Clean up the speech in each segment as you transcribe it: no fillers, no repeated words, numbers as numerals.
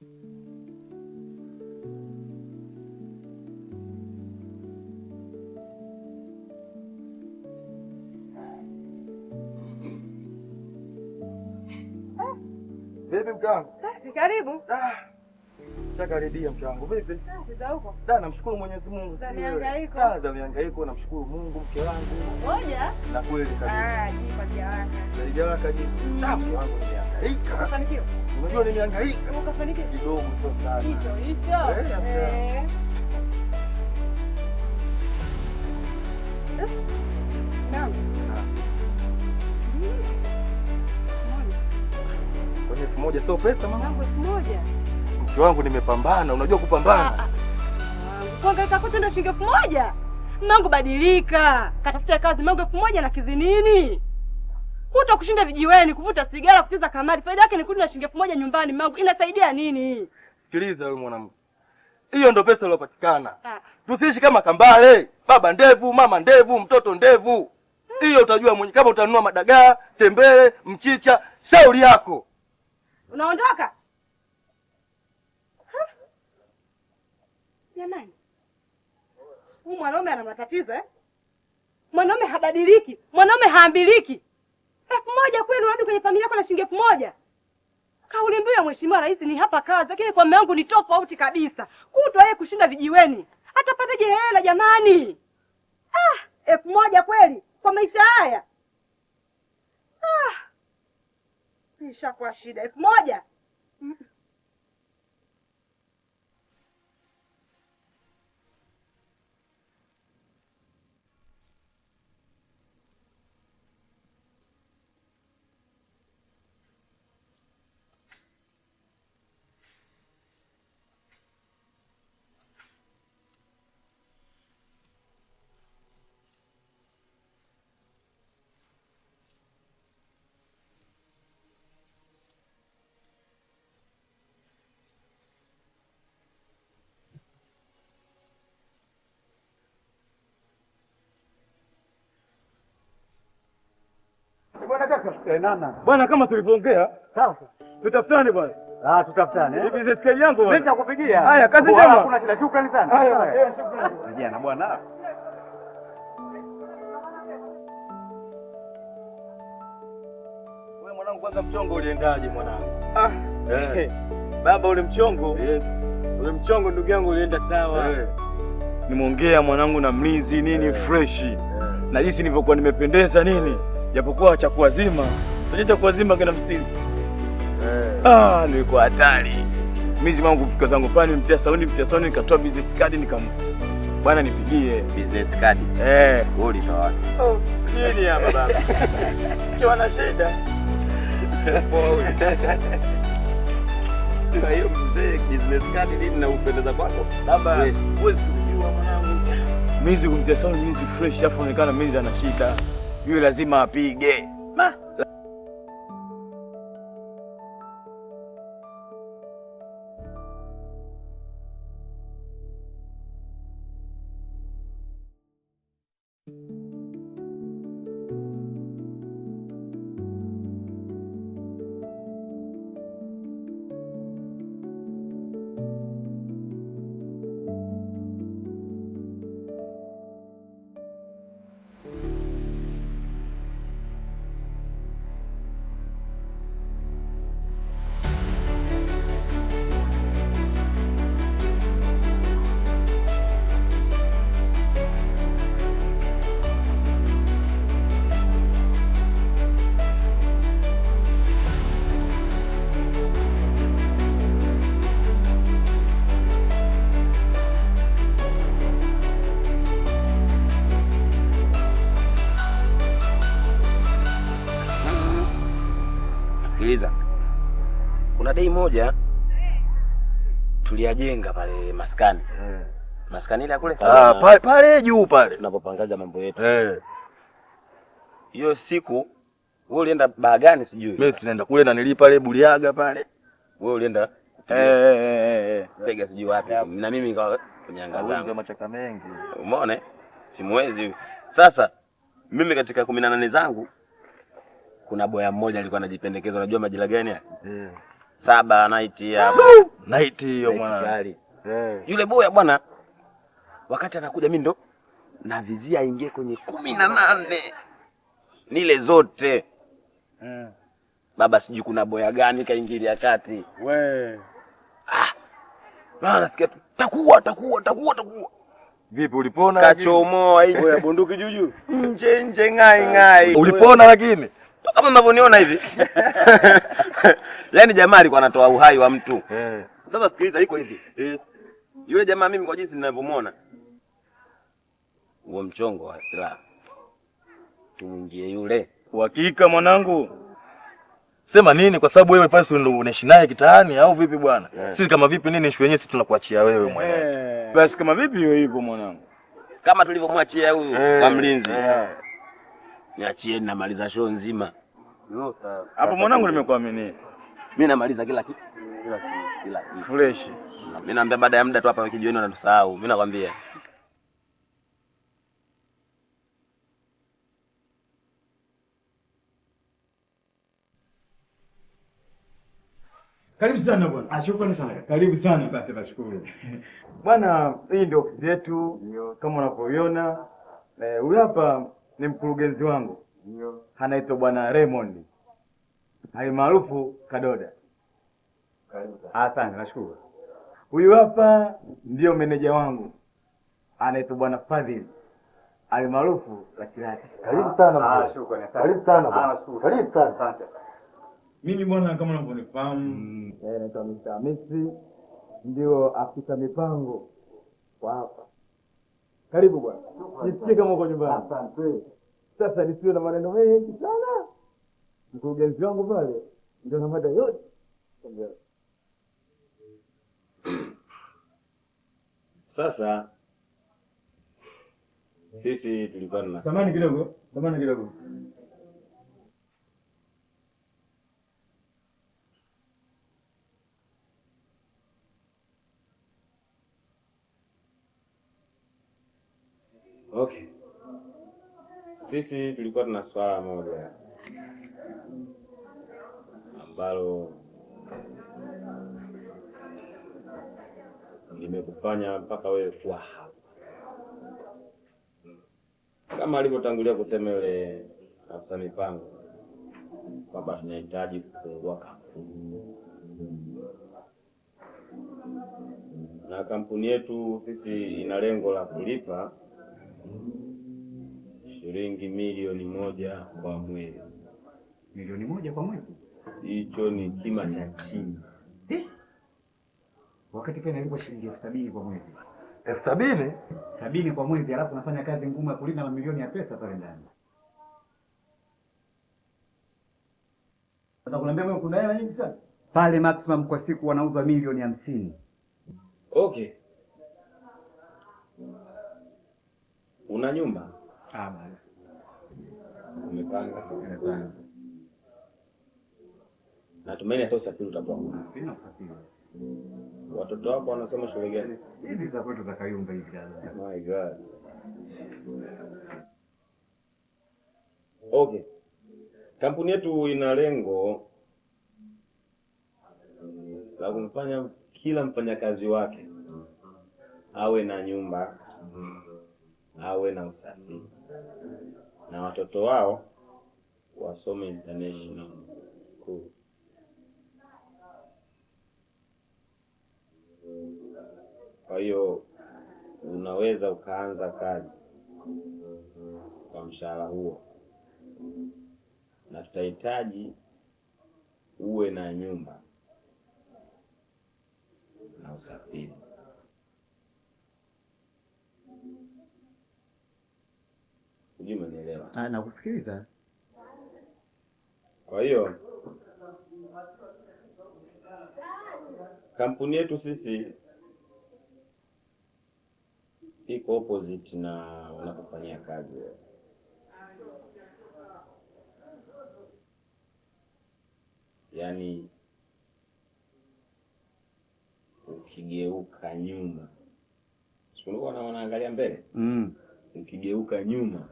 Vipi mkangu? Karibu. Shakaribia mkangu. Vipi? Huko. Namshukuru Mwenyezi Mungu. Za mihangaiko. Za mihangaiko namshukuru Mungu mke wangu. Ngoja. Na kweli kabisa. Jipa jawaka. Jawaka jipa. Mke wangu nimehangaika. Umefanikiwa? Unajua nimehangaika. Umefanikiwa? Kidogo tu sana. Hicho. Naam. Kwenye 1000 sio pesa mama. Mambo 1000. Mke wangu nimepambana, unajua kupambana. Kuangaika kote ndio shilingi 1000. Mangu badilika. Katafuta kazi mangu 1000 na kizi nini? Kuto kushinda vijiweni, kuvuta sigara, kucheza kamari. Faida yake ni kurudi na shilingi 1000 nyumbani mangu. Inasaidia nini? Sikiliza wewe mwanamke. Hiyo ndio pesa iliyopatikana. Tusiishi kama kambale. Baba ndevu, mama ndevu, mtoto ndevu. Hiyo utajua mwenyewe kama utanunua madagaa, tembele, mchicha, shauri yako. Unaondoka? Jamani. Huyu mwanaume ana matatizo eh? Mwanaume habadiliki, mwanaume haambiliki. 1000 kweli unarudi kwenye familia yako na shilingi 1000. Kauli mbiu ya Mheshimiwa Rais ni hapa kazi, lakini kwa mume wangu ni tofauti kabisa. Kutwa yeye kushinda vijiweni. Atapataje hela jamani? 1000 kweli kwa maisha haya? Nishakuwa shida 1000. Bwana kaka. Nana. Bwana kama tulivyoongea. Sawa. Tutafutane bwana. Tutafutane. Hivi business card yangu bwana. Nitakupigia. Haya, kazi njema. Hakuna shida. Shukrani sana. Haya, shukrani. Vijana bwana. Wewe mwanangu kwanza mchongo uliendaje mwanangu? Baba ule mchongo. Ule mchongo ndugu yangu ulienda sawa. Nimeongea mwanangu na mlinzi nini fresh. Na jinsi nilivyokuwa nimependeza nini? Japokuwa cha kuwazima, cha kuwazima kana mstiri. Nilikuwa hatari. Mimi wangu fika zangu pale mtia sauni nikatoa business card bwana nipigie business card. Goli toa. Nini hapa baba? Kiwa na shida. Kwa hiyo mzee business card nini na upendeza kwako? Baba, huwezi kujua mwanangu. Mimi kumtia sauni mimi fresh afu onekana mimi ana shida. Yule lazima apige. Sikiliza. Kuna dei moja tuliajenga pale maskani. Maskani ile kule. Pale juu pale tunapopangaza mambo yetu. Hiyo siku wewe ulienda baa gani sijui? Mimi sinaenda kule na nilipa pale Buliaga pale. Wewe ulienda Pega sijui wapi. Na mimi nikawa kuniangalia. Ndio machaka mengi. Umeona? Simwezi. Sasa mimi katika 18 zangu kuna boya mmoja alikuwa anajipendekeza, unajua majira gani haya? 7 night hapa. Night hiyo mwana. Yule boya bwana wakati anakuja mimi ndo navizia aingie kwenye 18. Nile zote. Baba sijui kuna boya gani kaingilia kati. Bana nasikia takuwa. Vipi ulipona? Kachomoa hiyo ya bunduki juju. Nje ngai. Ulipona lakini? Kama mnavyoniona hivi. Yaani jamaa alikuwa anatoa uhai wa mtu. Sasa sikiliza iko hivi. Yule jamaa mimi kwa jinsi ninavyomuona. Huo mchongo wa silaha. Tuingie yule. Uhakika mwanangu. Sema nini kwa sababu wewe pale ndio unaishi naye kitaani au vipi bwana? Sisi kama vipi nini issue yenyewe sisi tunakuachia wewe mwanangu. Basi kama vipi hiyo hivyo mwanangu. Kama tulivyomwachia huyu kwa mlinzi. Niachieni namaliza show nzima. Hapo mwanangu nimekuamini. Mimi namaliza kila kitu. Fresh. Mimi naambia baada ya muda tu hapa kijiweni wanatusahau. Mimi nakwambia. Karibu sana bwana. Shukrani sana. Karibu sana. Asante nashukuru. Bwana, hii ndio ofisi yetu kama unavyoiona. Huyu hapa ni mkurugenzi wangu. Ndio. Anaitwa Bwana Raymond. Hai maarufu Kadoda. Karibu sana. Asante nashukuru. Huyu hapa ndio meneja wangu. Anaitwa Bwana Fadhili. Hai maarufu Lakilati. Karibu sana bwana. Shukrani. Karibu sana bwana. Karibu sana. Asante. Mimi bwana kama unavyonifahamu, naitwa Mr. Hamisi, ndio afisa mipango kwa hapa. Karibu bwana. Nisikie kama uko nyumbani. Asante. Sasa nisiwe na maneno mengi sana. Mkurugenzi wangu pale ndio na mada yote. Sasa sisi tulikuwa na Samahani kidogo. Okay. Sisi tulikuwa tuna swala moja ambalo limekufanya mpaka wewe kuwa hapa. Kama alivyotangulia kusema yule afisa mipango kwamba tunahitaji kufungua kampuni. Na kampuni yetu sisi ina lengo la kulipa shilingi milioni 1 kwa mwezi. Milioni 1 kwa mwezi? Hicho ni kima cha chini. Wakati pia nalipwa shilingi 70,000 kwa mwezi. 70,000? 70 kwa mwezi, alafu nafanya kazi ngumu ya kulinda mamilioni ya pesa pale ndani. Nataka kuniambia wewe kuna hela nyingi sana? Pale maximum kwa siku wanauza milioni 50. Okay. Una nyumba? Basi. Umepanga? Nimepanga. Natumaini hata usafiri utakuwa. Sina usafiri. Watoto wako wanasoma shule gani? Hizi za kwetu za Kayumba hivi dada. My God. Okay. Kampuni yetu ina lengo la kumfanya kila mfanyakazi wake awe na nyumba, awe na usafiri, na watoto wao wasome international school. Kwa hiyo unaweza ukaanza kazi kwa mshahara huo, na tutahitaji uwe na nyumba na usafiri. Sijui umenielewa? Nakusikiliza. Kwa hiyo kampuni yetu sisi iko opposite na unapofanyia kazi wewe. Yaani ukigeuka nyuma, sio unaangalia mbele? Ukigeuka nyuma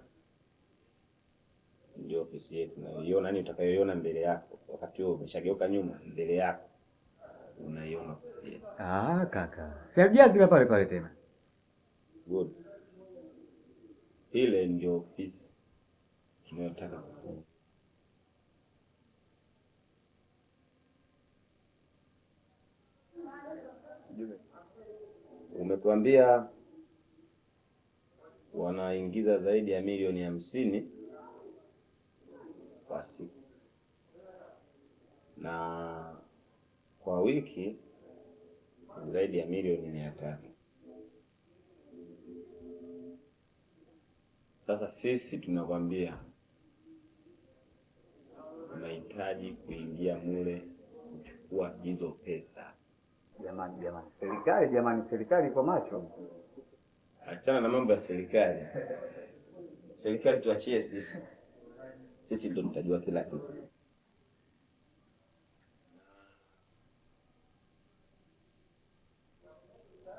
ndio ofisi yetu, na hiyo nani utakayoiona mbele yako wakati wewe umeshageuka nyuma. Mbele yako unaiona kufia. Kaka. Si alijazi pale pale tena. Good. Ile ndio ofisi tunayotaka kufungua. Umetuambia wanaingiza zaidi ya milioni 50 kwa siku, na kwa wiki zaidi ya milioni 300. Sasa sisi tunakwambia tunahitaji kuingia mule kuchukua hizo pesa. Serikali kwa macho. Achana na mambo ya serikali. Serikali tuachie sisi. Sisi ndio tutajua kila kitu.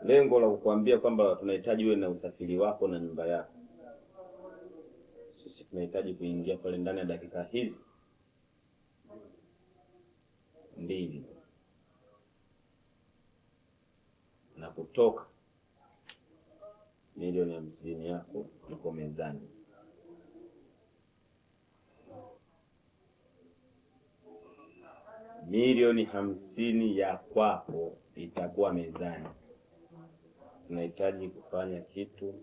Lengo la kukuambia kwamba tunahitaji uwe na usafiri wako na nyumba yako. Sisi tunahitaji kuingia pale ndani ya dakika hizi 2 na kutoka milioni 50 yako iko mezani. Milioni 50 ya kwako itakuwa mezani. Tunahitaji kufanya kitu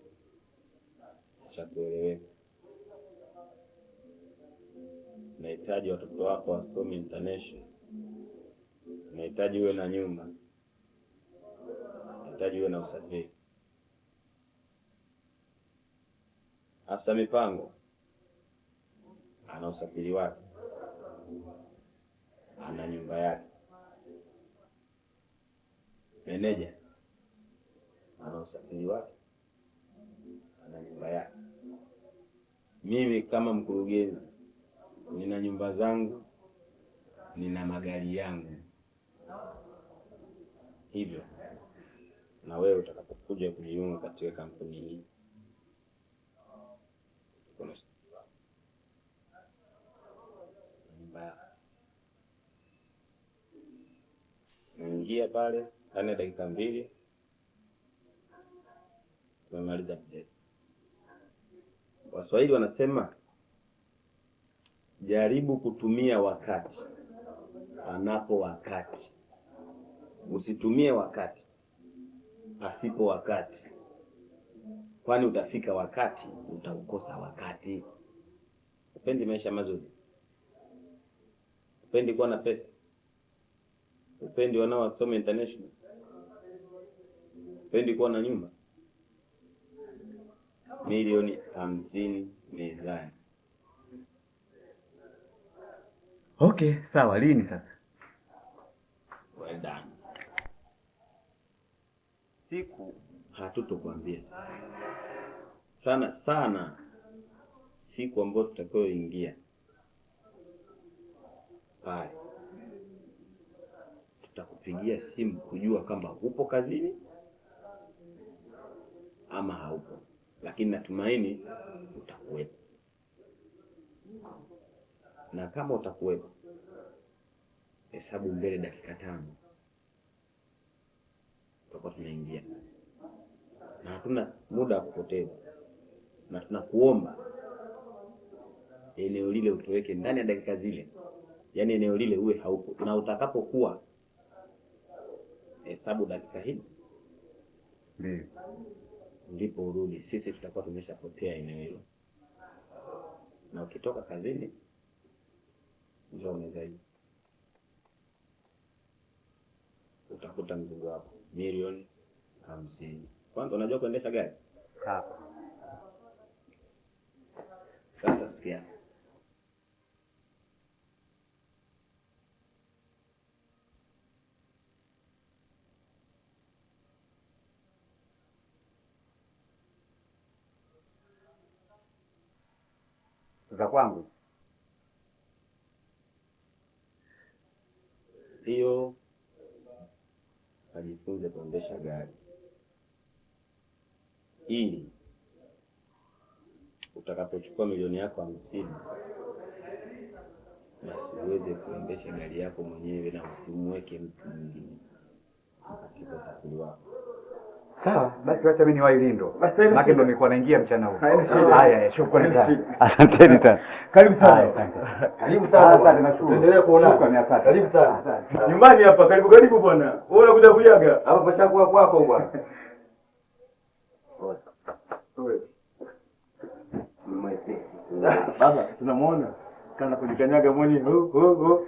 cha kueleweka. Tunahitaji watoto wako wasome international. Tunahitaji uwe na nyumba. Tunahitaji uwe na usafiri. Afisa mipango ana usafiri wake, ana nyumba yake. Meneja ana usafiri wake, ana nyumba yake. Mimi kama mkurugenzi nina nyumba zangu, nina magari yangu. Hivyo na wewe utakapokuja kujiunga katika kampuni hii, kuna nyumba yako. Naingia pale ndani ya dakika 2, tumemaliza mchezo. Waswahili wanasema jaribu kutumia wakati panapo wakati, usitumie wakati pasipo wakati, kwani utafika wakati utaukosa wakati. Upendi maisha mazuri? Upendi kuwa na pesa? Upendi wanao wasome international? Upendi kuwa na nyumba? Milioni 50 mezani. Okay, sawa. Lini sasa? Well done. Siku hatutokuambia sana sana, siku ambayo tutakayoingia pale tutakupigia simu kujua kama upo kazini ama haupo, lakini natumaini utakuwepo. Na kama utakuwepo, hesabu mbele dakika 5 tutakuwa tunaingia, na hatuna muda wa kupoteza, na tunakuomba eneo lile utoweke ndani ya dakika zile. Yaani eneo lile uwe haupo, na utakapokuwa hesabu dakika hizi ndipo urudi. Sisi tutakuwa tumeshapotea eneo hilo, na ukitoka kazini njoo meza hii, utakuta mzigo wako milioni 50. Kwanza unajua kuendesha gari? Sasa sikia, Za kwangu hiyo ajifunze kuendesha gari ili utakapochukua milioni yako 50 basi uweze kuendesha gari yako mwenyewe na usimweke mtu mwingine. katika usafiri wako. Sawa, basi acha mimi niwahi Lindo. Basi maana ndo nilikuwa naingia mchana huu. Haya, shukrani sana. Asanteni sana. Karibu sana. Karibu sana. Asante nashukuru. Tuendelee kuona. Shukrani, asante. Karibu sana. Nyumbani hapa, karibu bwana. Wewe unakuja kujaga? Hapa pashakuwa kwako bwana. Baba, tunamuona kana kujikanyaga mwenyewe.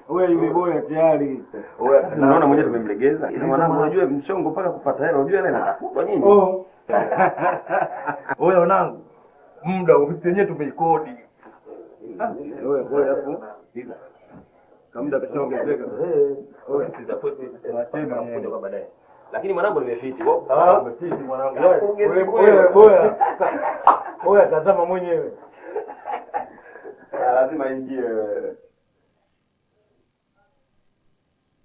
Wewe yule boya tayari. Unaona mwenyewe tumemlegeza. Ila mwanangu unajua mchongo mpaka kupata hela, unajua hela inatafutwa nyinyi. Wewe wanangu, muda ofisi yenyewe tumeikodi. Wewe hapo. Kamda kashaongezeka. Wewe tutapoti tena kuja kwa baadaye. Lakini mwanangu nimefiti. Umefiti mwanangu. Wewe boya. Boya tazama mwenyewe. Lazima ingie.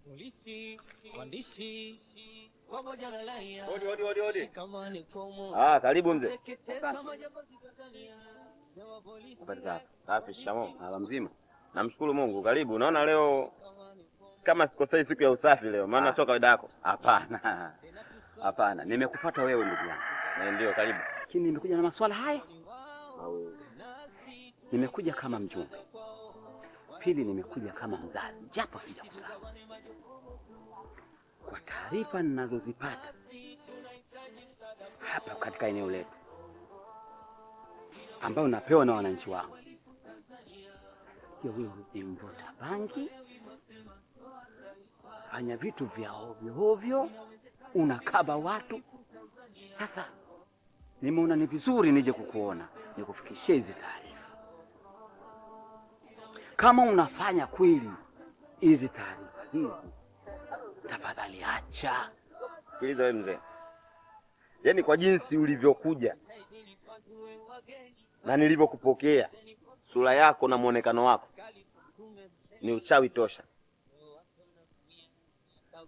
Polisi, waandishi, pamoja na raia. Odi. Kama Karibu mzee. Safi, shikamoo. Mzima. Namshukuru Mungu. Karibu. Naona leo kama sikosei siku ya usafi leo, maana sio kawaida yako. Hapana. Hapana, nimekufuata wewe ndugu yangu. Na ndio karibu. Lakini nimekuja na maswala haya. Nimekuja kama mjumbe. Pili nimekuja kama mzazi, japo sijakuzaa. Kwa taarifa ninazozipata hapa katika eneo letu ambayo napewa na wananchi wangu, wewe ni mvuta bangi, fanya vitu vya ovyo, unakaba watu. Sasa nimeona ni vizuri nije kukuona, nikufikishie hizi taarifa. Kama unafanya kweli hizi taarifa hizi, tafadhali acha. Sikiliza wewe mzee. Yaani kwa jinsi ulivyokuja na nilivyokupokea, sura yako na muonekano wako ni uchawi tosha.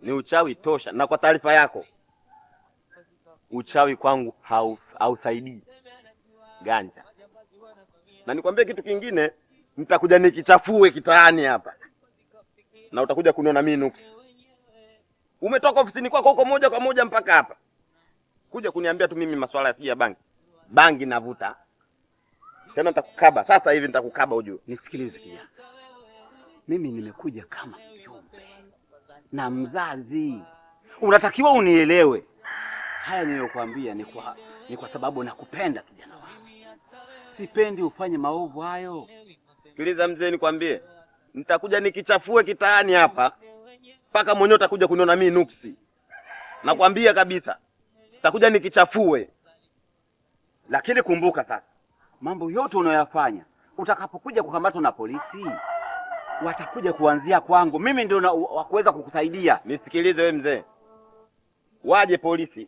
Ni uchawi tosha. Na kwa taarifa yako, uchawi kwangu hausaidii ganja. Na nikwambie kitu kingine, nitakuja nikichafue kitaani hapa. Na utakuja kuniona mimi nuksi. Umetoka ofisini kwako huko moja kwa moja mpaka hapa. Kuja kuniambia tu mimi masuala ya bangi. Bangi navuta. Tena nitakukaba. Sasa hivi nitakukaba ujue. Nisikilize kijana. Mimi nimekuja kama mjumbe na mzazi. Unatakiwa unielewe. Haya niliyokuambia ni kwa sababu nakupenda kijana wangu. Sipendi ufanye maovu hayo. Sikiliza mzee, nikwambie. Nitakuja nikichafue kitaani hapa. Paka mwenyewe utakuja kuniona mimi nuksi. Nakwambia kabisa. Nitakuja nikichafue. Lakini kumbuka sasa, mambo yote unayoyafanya, utakapokuja kukamatwa na polisi, watakuja kuanzia kwangu. Mimi ndio wa kuweza kukusaidia. Nisikilize wewe mzee. Waje polisi,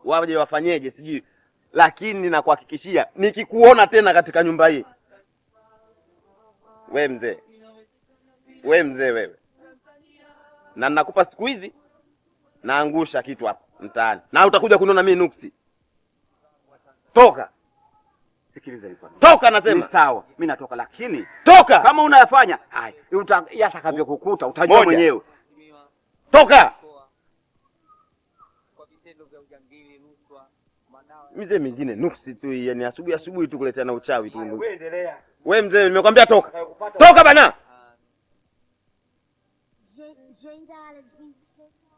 waje wafanyeje sijui. Lakini nakuhakikishia nikikuona tena katika nyumba hii. Wewe mzee wewe. Na nakupa siku hizi naangusha kitu hapa mtaani. Na utakuja kuniona mimi nuksi. Toka. Sikiliza hivi. Toka nasema. Ni sawa. Mimi natoka, lakini toka. Kama unayafanya, yatakavyokukuta utajua mwenyewe. Toka. Mzee mwingine nuksi tu, yani asubuhi tu kuletea na uchawi tu. Wewe endelea. Wewe mzee nimekwambia toka. Toka bana.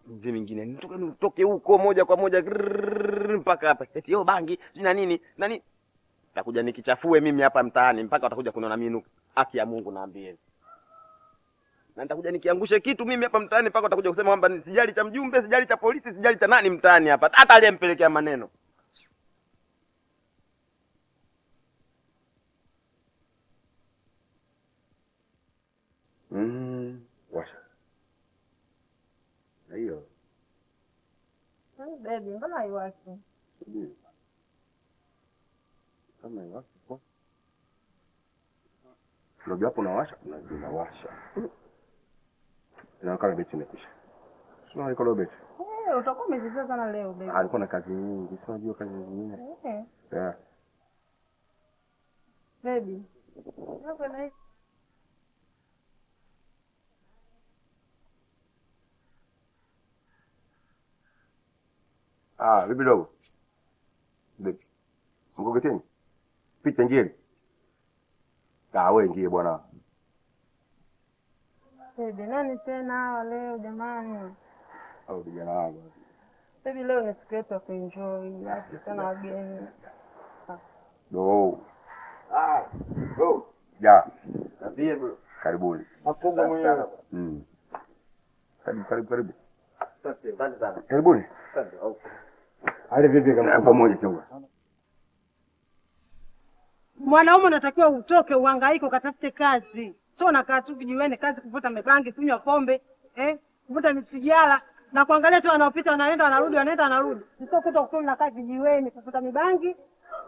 Mzee mwingine nitoke huko moja kwa moja mpaka hapa. Eti bangi, sina nini? Nani? Takuja nikichafue mimi hapa mtaani mpaka watakuja kuniona mimi nuksi. Haki ya Mungu naambieni. Na nitakuja nikiangushe kitu mimi hapa mtaani mpaka watakuja kusema kwamba sijali cha mjumbe, sijali cha polisi, sijali cha nani mtaani hapa. Hata aliyempelekea maneno. Washa. Hiyo. Baby, mbona haiwaki? Kama haiwaki kwa. Ndio hapo nawasha, unawasha. Inaonekana beti imekwisha. Sio iko beti. Utakuwa umezizoea sana leo baby. Alikuwa na kazi nyingi, sio unajua kazi nyingine. Yeah. Baby. Hapo na Vipi dogo? Vipi? Mko getini? Pita ngine. Wewe ndiye bwana. Baby, nani tena hawa leo jamani? Au vijana wangu. Baby, leo ni siku yetu ya kuenjoy, alafu tena wageni. No. Ja. Nabie bro. Karibuni. Mafungo mwenyewe. Karibu. Asante sana. Karibuni. Asante. Okay. Hadi vipi kama pamoja tu. Mwanaume unatakiwa utoke uhangaike ukatafute kazi. Sio unakaa tu kijiweni kazi kuvuta mibangi, kunywa pombe, kuvuta misigara na kuangalia tu wanaopita wanaenda wanarudi. Sio kuto kukaa na kazi kijiweni kuvuta mibangi.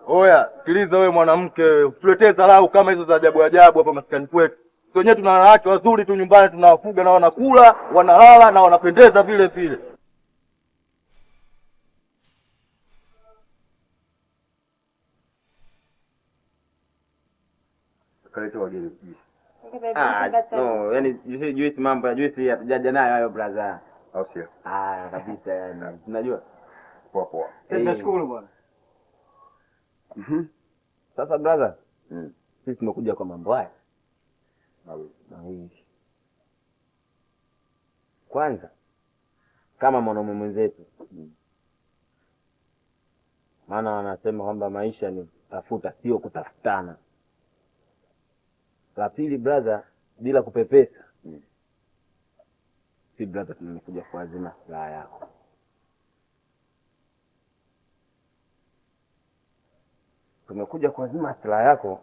Oya, sikiliza wewe mwanamke, usiletee dharau kama hizo za ajabu hapa maskani kwetu. Sisi wenyewe tuna wanawake wazuri tu nyumbani tunawafuga na wanakula, wanalala na wanapendeza vile vile. Kaleta wageni. No, yani juice mambo ya juice hatujaja nayo hayo brother. Au sio? Kabisa yani. Unajua? Poa. Nashukuru bwana. Sasa brother, sisi tumekuja kwa mambo haya. Kwanza kama mwanaume mwenzetu. Maana wanasema kwamba maisha ni tafuta sio kutafutana. La pili brother, bila kupepesa. Si brother, tumekuja kuazima silaha yako. Tumekuja kuazima silaha yako.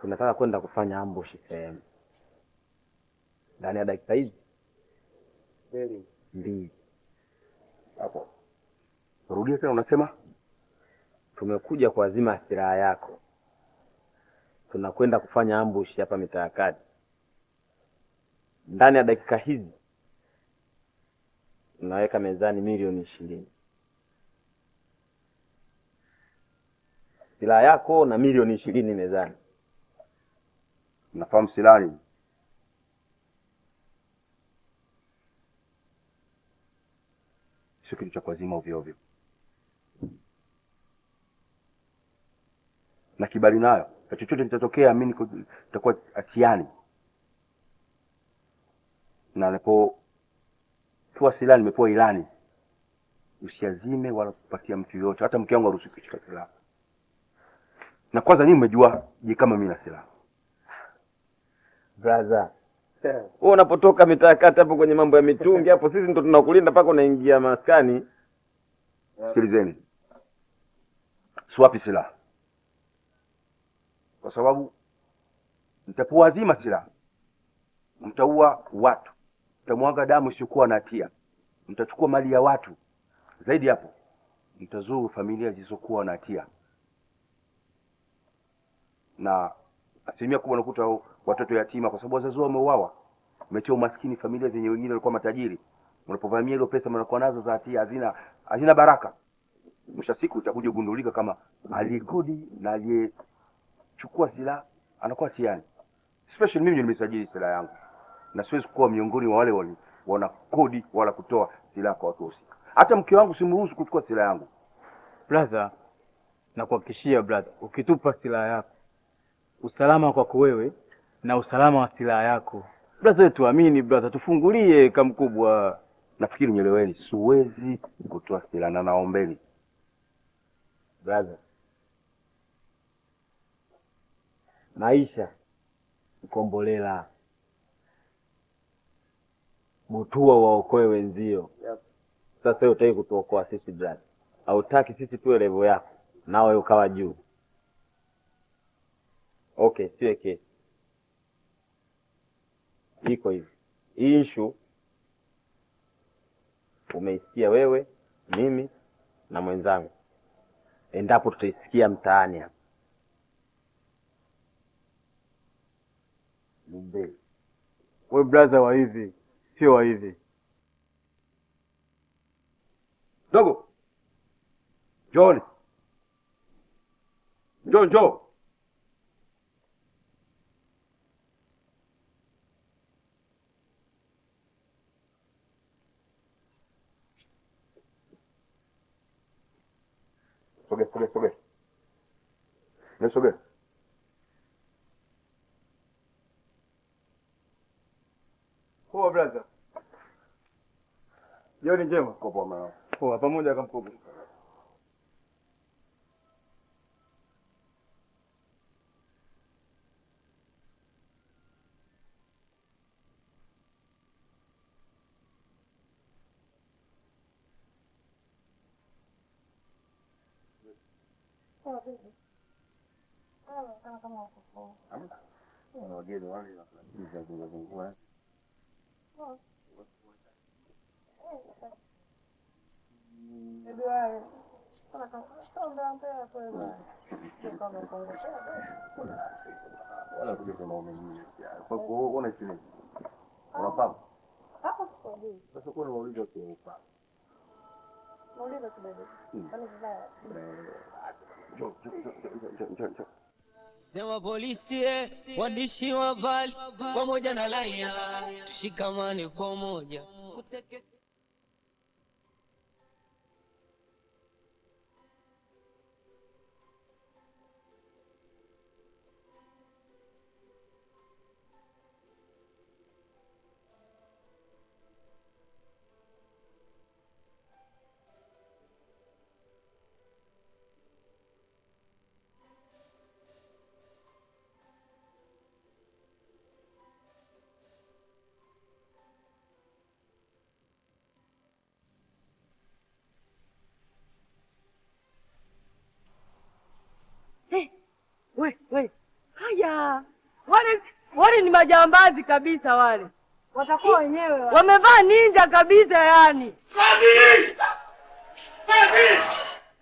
Tunataka kwenda kufanya ambush sehemu. Ndani ya dakika hizi 2. Hapo. Rudia tena unasema? Tumekuja kuazima silaha yako. Tunakwenda kufanya ambush hapa mitaa kati. Ndani ya dakika hizi tunaweka mezani milioni 20. Silaha yako na milioni 20 mezani. Nafahamu silaha ni. Sio kitu cha kuazima ovyo ovyo. Na kibali nayo. Chochote kitatokea mimi nitakuwa atiani. Na napo kwa silaha nimepewa ilani. Usiazime wala kupatia mtu yote, hata mke wangu haruhusi kushika silaha. Na kwanza nyinyi mmejua je kama mimi na silaha. Brother. Wewe unapotoka mitaa kati hapo kwenye mambo ya mitungi hapo sisi ndo tunakulinda paka unaingia maskani. Sikilizeni. Swapi silaha. Kwa sababu mtapoazima silaha. Mtaua watu. Mtamwaga damu isiyokuwa na hatia. Mtachukua mali ya watu. Zaidi hapo, mtazuru familia zisizokuwa na hatia. Na asilimia kubwa unakuta watoto yatima kwa sababu wazazi wao wameuawa. Umetia umaskini familia zenye wengine walikuwa matajiri. Unapovamia ile pesa mnakuwa nazo za hatia hazina baraka. Mwisho siku utakuja kugundulika kama aliyekodi na aliyechukua silaha anakuwa hatiani. Especially mimi nimesajili silaha yangu. Na siwezi kuwa miongoni mwa wale wana kodi wala kutoa silaha kwa watu husika. Hata mke wangu simruhusu kuchukua silaha yangu. Brother, nakuhakikishia brother, ukitupa silaha yako, usalama kwako wewe na usalama wa silaha yako. Brother, tuamini brother, tufungulie kamkubwa. Nafikiri nieleweni, siwezi kutoa silaha na naombeni. Brother. Maisha ukombolela. Butua waokoe wenzio. Sasa wewe utaki kutuokoa sisi brother. Hautaki sisi tuwe level yako. Nawe ukawa juu. Okay, siwe kesi. Iko hivi. Hii issue umeisikia wewe, mimi na mwenzangu. Endapo tutaisikia mtaani hapa. Wewe brother wa hivi, sio wa hivi. Dogo. John. Njoo. Sogea. Nisogea. Poa brother. Jioni njema. Poa mama. Poa pamoja kama mkubwa. Wageni wale wanazungumza. Wala kuja kwa mume mwingine. Kwa hiyo unaona chini. Unafahamu? Sasa kwa nini unauliza kwa Nauliza kidogo. Kwani vibaya? Njoo. Sema polisi, waandishi wa habari pamoja na raia, tushikamane kwa umoja. We. Haya. Wale ni majambazi kabisa wale. Watakuwa wenyewe. Wamevaa ninja kabisa yani.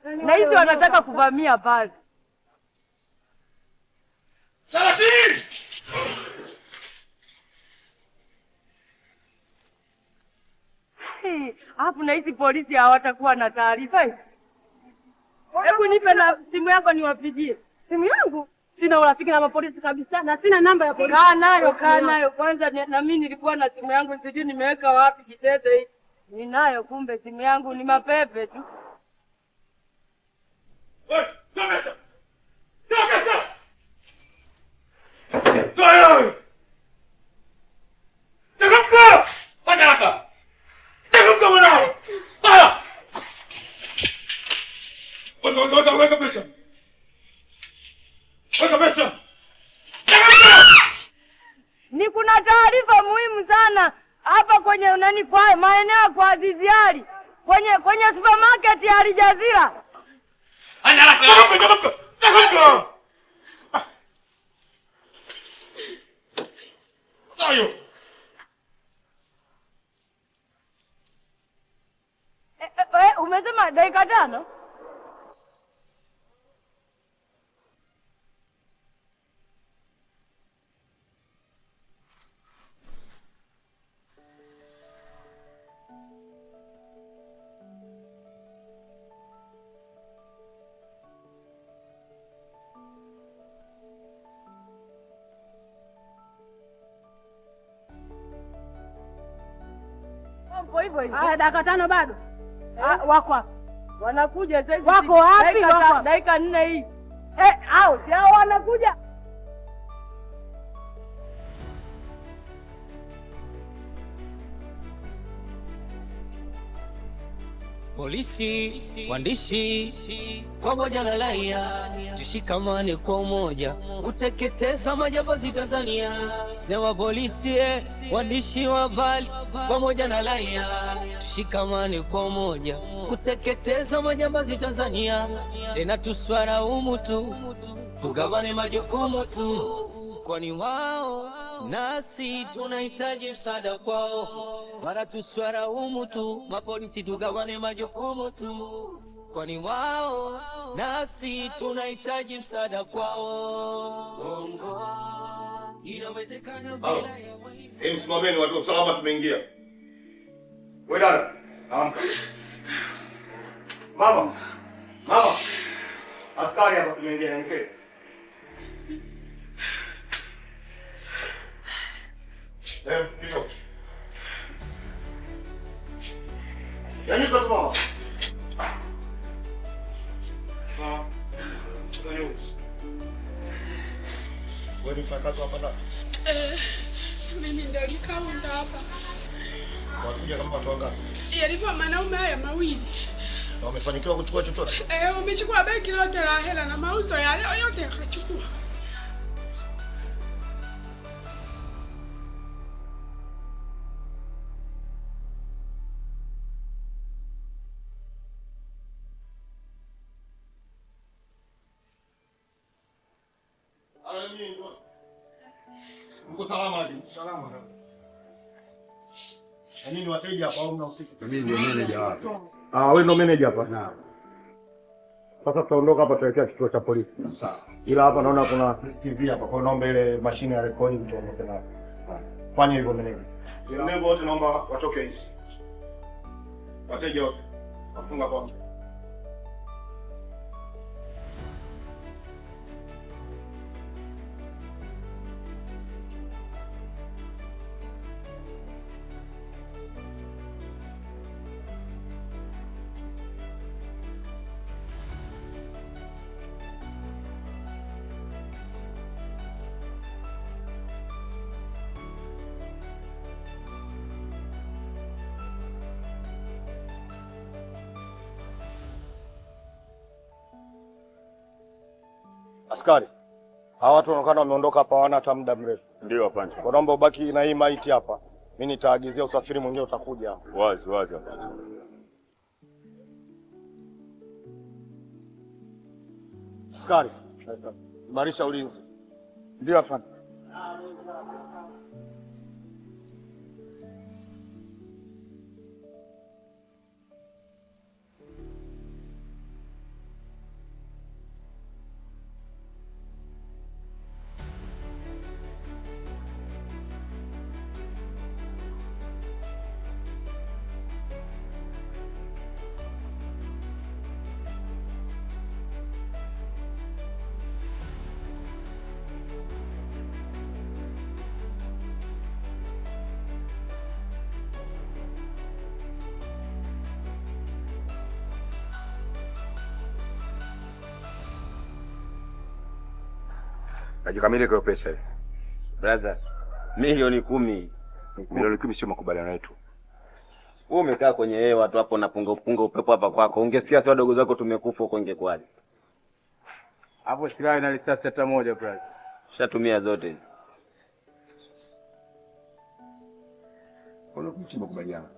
Na hizi wanataka kuvamia pale. Hapo na hizi polisi hawatakuwa na taarifa. Hebu nipe na simu yako niwapigie. Simu yangu? Sina urafiki na mapolisi kabisa na sina namba ya polisi. Kaa nayo. Kwanza na mimi nilikuwa na simu yangu sijui nimeweka wapi kitete hii. Ninayo kumbe simu yangu ni mapepe tu. Toka! Weka pesa. Ni kuna taarifa muhimu sana hapa kwenye kwa maeneo kwa Azizi Ali. Kwenye supermarket ya Al Jazeera. Ayo. Umesema dakika 5? Hivyo. Dakika 5 bado. Wako hapa. Wanakuja sasa. Wako wapi? Dakika 4 hii. Hao wanakuja. Polisi, waandishi pamoja na raia, tushikamane kwa umoja, kuteketeza majambazi Tanzania. Sema polisi, waandishi wa habari pamoja na raia, tushikamane kwa umoja, kuteketeza majambazi Tanzania. Tena tuswaraumu tu, tugawane majukumu tu, kwani wao nasi tunahitaji msaada kwao. Mara tuswaraumu tu, mapolisi tugawane majukumu tu, kwani wao nasi tunahitaji msaada kwao. Bongo inawezekana bila ya walifu. Msimameni watu wa usalama, tumeingia. Wewe dada, amka. Mama. Askari hapa tumeingia nike. Ndio. Yaani kwa mama. kazi hapa na. Mimi ndio nikaunda hapa. Wakuja kama watu wangapi? Yalikuwa wanaume haya mawili. Na wamefanikiwa kuchukua chochote? Wamechukua begi lote la hela na mauzo ya leo yote yakachukua. Uko salama aje? Salama. Nini wateja hapa au mnahusika? Mimi ndio manager hapa. Wewe ndio manager hapa? Naam. Sasa tutaondoka hapa tuelekea kituo cha polisi. Sawa. Ila hapa naona kuna CCTV hapa. Kwa hiyo naomba ile mashine ya recording tuondoke nayo. Fanya hivyo manager. Nembo wote naomba watoke nje. Wateja wote. Wafunga kwa. Askari, hawa watu wanaonekana wameondoka hapa hawana hata muda mrefu. Ndio afande. Kwa naomba ubaki na hii maiti hapa. Mimi nitaagizia usafiri mwingine utakuja hapa. Wazi wazi afande. Askari, imarisha ulinzi. Ndio afande. Najikamili kwa pesa hii. Brother, milioni 10. Milioni 10 sio makubaliano yetu. Wewe umekaa kwenye hewa tu hapo unapunga upepo hapa kwako. Ungesikia si wadogo zako tumekufa huko ingekwaje? Hapo silaha ina risasi hata moja brother. Shatumia zote. Kuna kitu makubaliano.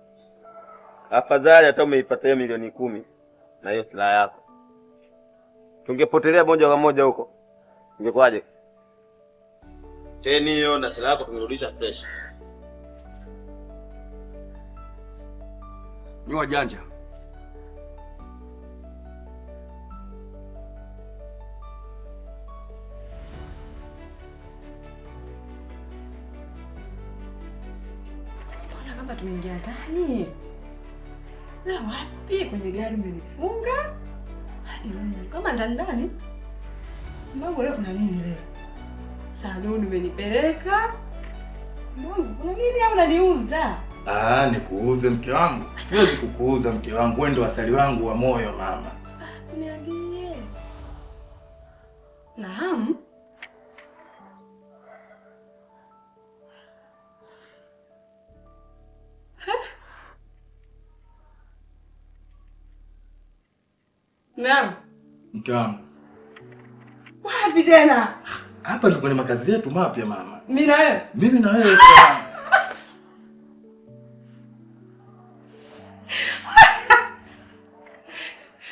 Afadhali hata umeipata hiyo milioni 10 na hiyo silaha yako. Tungepotelea moja kwa moja huko. Ingekwaje? Teni hiyo na silaha yako tungerudisha fresh. Ni wajanja. Mbona kama tumeingia ndani? Na wapi kwenye gari mmenifunga? Kama ndani? Mbona leo kuna nini leo? Saluni umenipeleka? Mbona kuna nini au unaniuza? Nikuuze mke wangu. Siwezi kukuuza mke wangu, wewe ndio asali wangu wa moyo mama. Niambie. Naam. Naam. Mke wangu. Wapi tena? Hapa ndio kwenye makazi yetu mapya mama. Mimi na wewe? Mimi na wewe.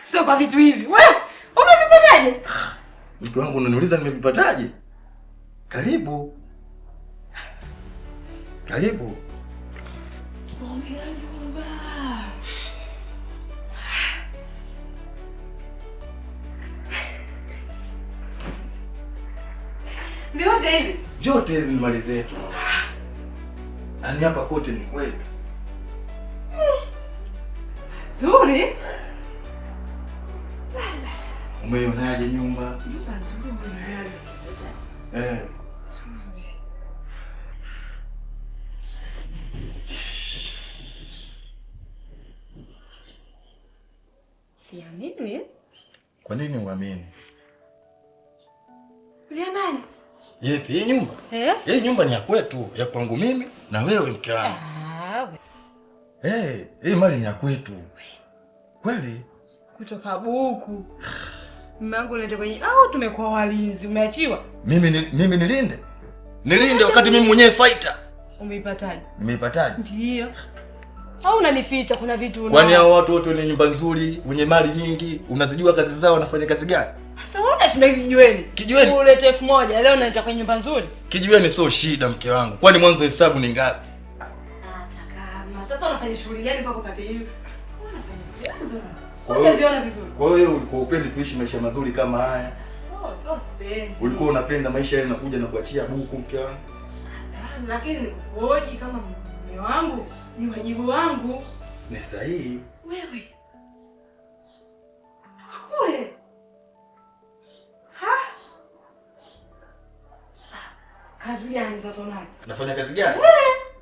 Sio kwa vitu hivi. Wewe umevipataje? Mke wangu unaniuliza nimevipataje? Karibu. Karibu. Ongea nyumba. Vyote hivi? Vyote hizi ni mali zetu. Yaani hapa kote ni kwetu. Zuri. Umeionaje nyumba? Nyumba nzuri umeionaje sasa? Zuri. Siamini. Kwa nini uamini? Vya nani? Yepi hii nyumba? Hii nyumba ni ya kwetu, ya kwangu mimi na wewe mke wangu. Hii mali ni ya kwetu. Kweli? Kutoka buku. Mume wangu nende kwenye au tumekuwa walinzi, umeachiwa? Mimi nilinde? Nilinde wakati mimi mwenyewe fighter. Umeipataje? Nimeipataje? Ndio. Au unanificha kuna vitu una? Kwani hao watu wote wenye nyumba nzuri, wenye mali nyingi, unazijua kazi zao wanafanya kazi gani? Sasa wewe unashinda kijiweni. Kijiweni? Ulete 1000, leo unaenda kwenye nyumba nzuri. Kijiweni sio shida mke wangu. Kwani mwanzo hesabu ni ngapi? Takama. Sasa unafanya shughuli gani mpaka upate hiyo? Unafanya mchezo. Unaviona vizuri. Kwa hiyo ulikuwa upendi tuishi maisha mazuri kama haya? So sipendi. Ulikuwa unapenda maisha yale yanakuja na kuachia buku mke wangu? Lakini nikuoji kama mume wangu, ni wajibu wangu. Ni sahihi. Wewe. Kule. Kazi gani sasa unayo? Nafanya kazi gani?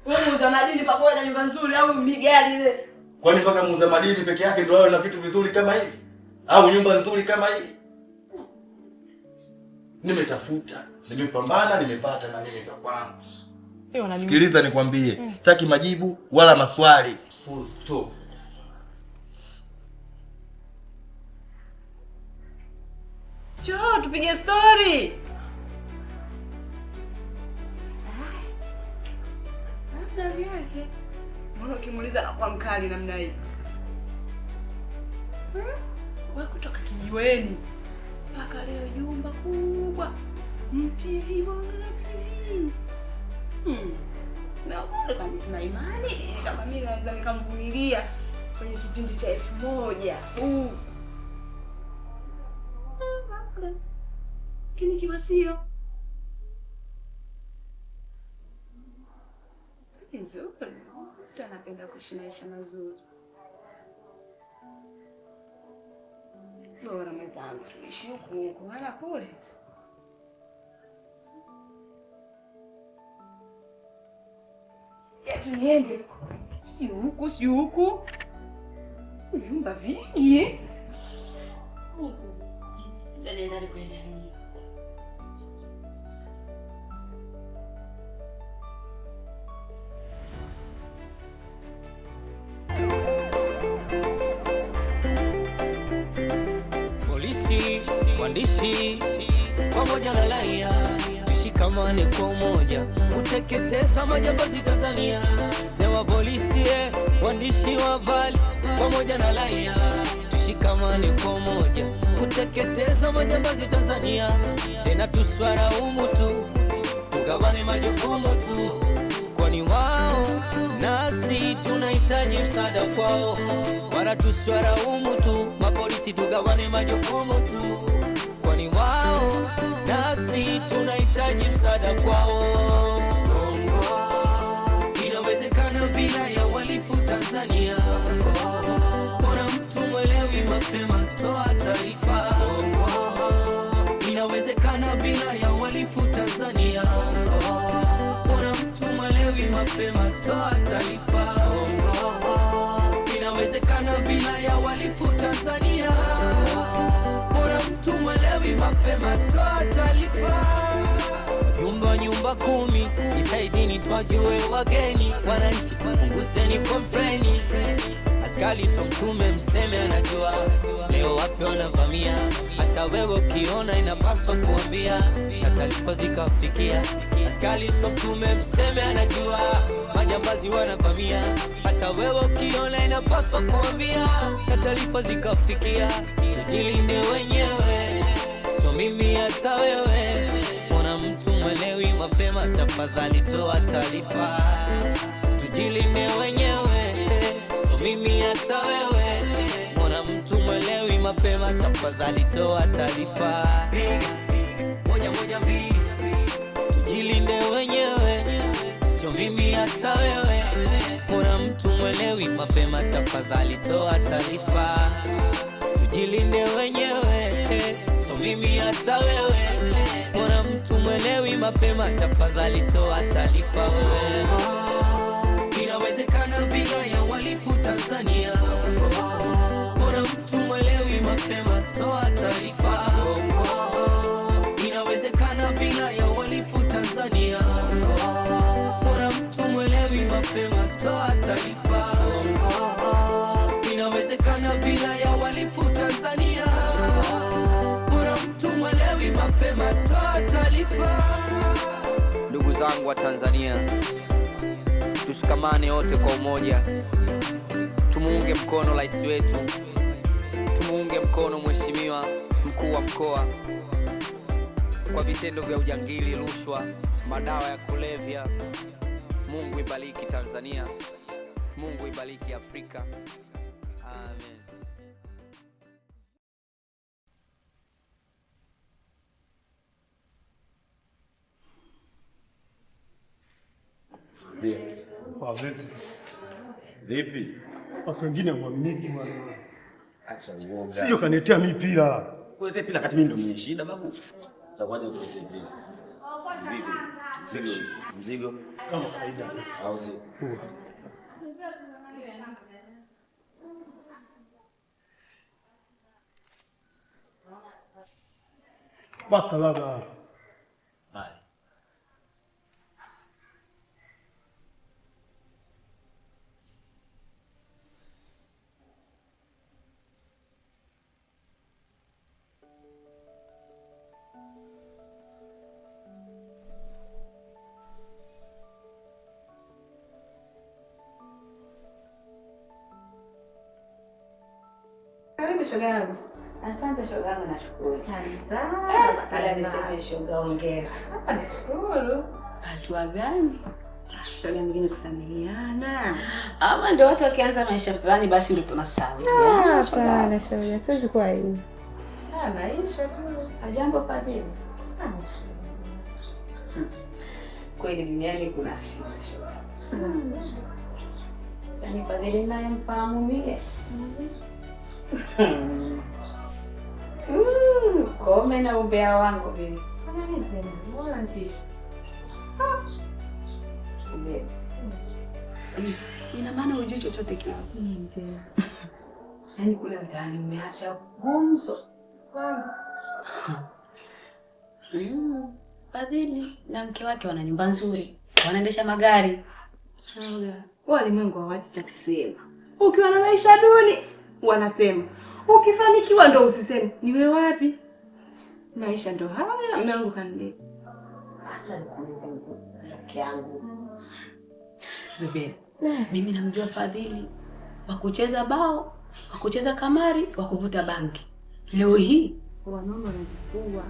Wewe muuza madini pamoja na nyumba nzuri au migari ile? Kwani mpaka muuza madini peke yake ndio awe na vitu vizuri kama hivi? Au nyumba nzuri kama hii? Nimetafuta, nimepambana, nimepata na mimi vya kwangu. Sikiliza nikwambie, sitaki majibu wala maswali. Full stop. Njoo tupige story. Labda yake. Mbona ukimuuliza anakuwa mkali namna hii? Wewe kutoka kijiweni mpaka leo jumba kubwa. TV bonga TV. Na wale kama tuna imani kama mimi naweza nikamvumilia kwenye kipindi cha 1000. Kini kiwasio. Nzuri. Mtu anapenda kuishi maisha mazuri. Bora mwenzangu tuishi huku wala kule. Eti niende. Si huku. Nyumba vingi. Nenda kwenda nini? Polisi, waandishi pamoja na raia tushikamane kwa umoja kuteketeza majambazi Tanzania. Sewa polisi, waandishi wa habari pamoja na raia tushikamane kwa umoja kuteketeza majambazi Tanzania. Tena tuswaraumu tu, tugawane majukumu tu, kwani wao nasi tunahitaji msaada kwao. Wala tuswaraumu tu, mapolisi tugawane majukumu tu, kwani wao nasi tunahitaji msaada kwao. Inawezekana bila ya uhalifu Tanzania. Bora mtu mwelewi mapema, toa taarifa. Inawezekana bila ya uhalifu Tanzania. Bora mtu mwelewi mapema, toa taarifa. Inawezekana bila ya uhalifu Tanzania. Bora mtu mwelewi mapema, toa taarifa. Nyumba 10 itaidini twajue wageni. Wananchi punguzeni kompleni. Askari so mtume mseme anajua leo wapi wanavamia. Hata wewe ukiona inapaswa kuambia na taarifa zikafikia. Askari so mtume mseme anajua majambazi wanavamia. Hata wewe ukiona inapaswa kuambia na taarifa zikafikia. Tujilinde wenyewe, so mimi hata wewe. Mbona mtu mwelewi mapema, tafadhali toa taarifa. Tujilinde wenyewe, so mimi hata wewe. Mbona mtu mwelewi mapema, tafadhali toa taarifa. 112. Tujilinde wenyewe, so mimi hata wewe. Mbona mtu mwelewi mapema, tafadhali toa taarifa. Tujilinde wenyewe, so mimi hata wewe. Mbona mtu mwelewi mapema, tafadhali toa taarifa. Inawezekana bila ya uhalifu Tanzania. Mbona mtu mwelewi mapema, toa taarifa. Inawezekana bila ya uhalifu zangu wa Tanzania, tushikamane wote kwa umoja. Tumuunge mkono rais wetu, tumuunge mkono mheshimiwa mkuu wa mkoa kwa vitendo vya ujangili, rushwa, madawa ya kulevya. Mungu ibariki Tanzania, Mungu ibariki Afrika. Amen. Vipi? Watu wengine waaminiki bwana. Acha uoga. Sio kaniletea mipira. Kulete pila kati mimi ndo mwenye shida babu. Utakuja kulete pila. Vipi? Mzigo kama kawaida. Au si? Basta baba. Bye. Karibu shoga yangu. Asante shoga yangu, nashukuru. Karibu sana. Ala niseme shoga, hongera. Hapa nashukuru. Hatua gani? Shoga nyingine kusameheana. Ama ndio watu wakianza maisha fulani basi ndio tunasahau. Hapana shoga, siwezi kuwa hivi. Maisha tu. Ajambo padri. Kweli duniani kuna siri shoga. Yaani padri naye mfahamu mie. Kome na umbea wangu mimi. Kuna nini tena? Mbona ntisha? Sube. Ina maana hujui chochote kile. Ndio. Yaani kule mtaani umeacha gumzo. Fadhili na mke wake wana nyumba nzuri. Wanaendesha magari. Shoga, walimwengu hawachi cha kusema. Ukiwa na maisha duni, wanasema. Ukifanikiwa ndo usiseme. Niwe wapi? Maisha ndo haya, mume wangu kanile. Asa nikuulize mke yangu. Zuberi, mimi namjua Fadhili wa kucheza bao, wa kucheza kamari, wa kuvuta bangi. Leo hii wanaume wanajifua.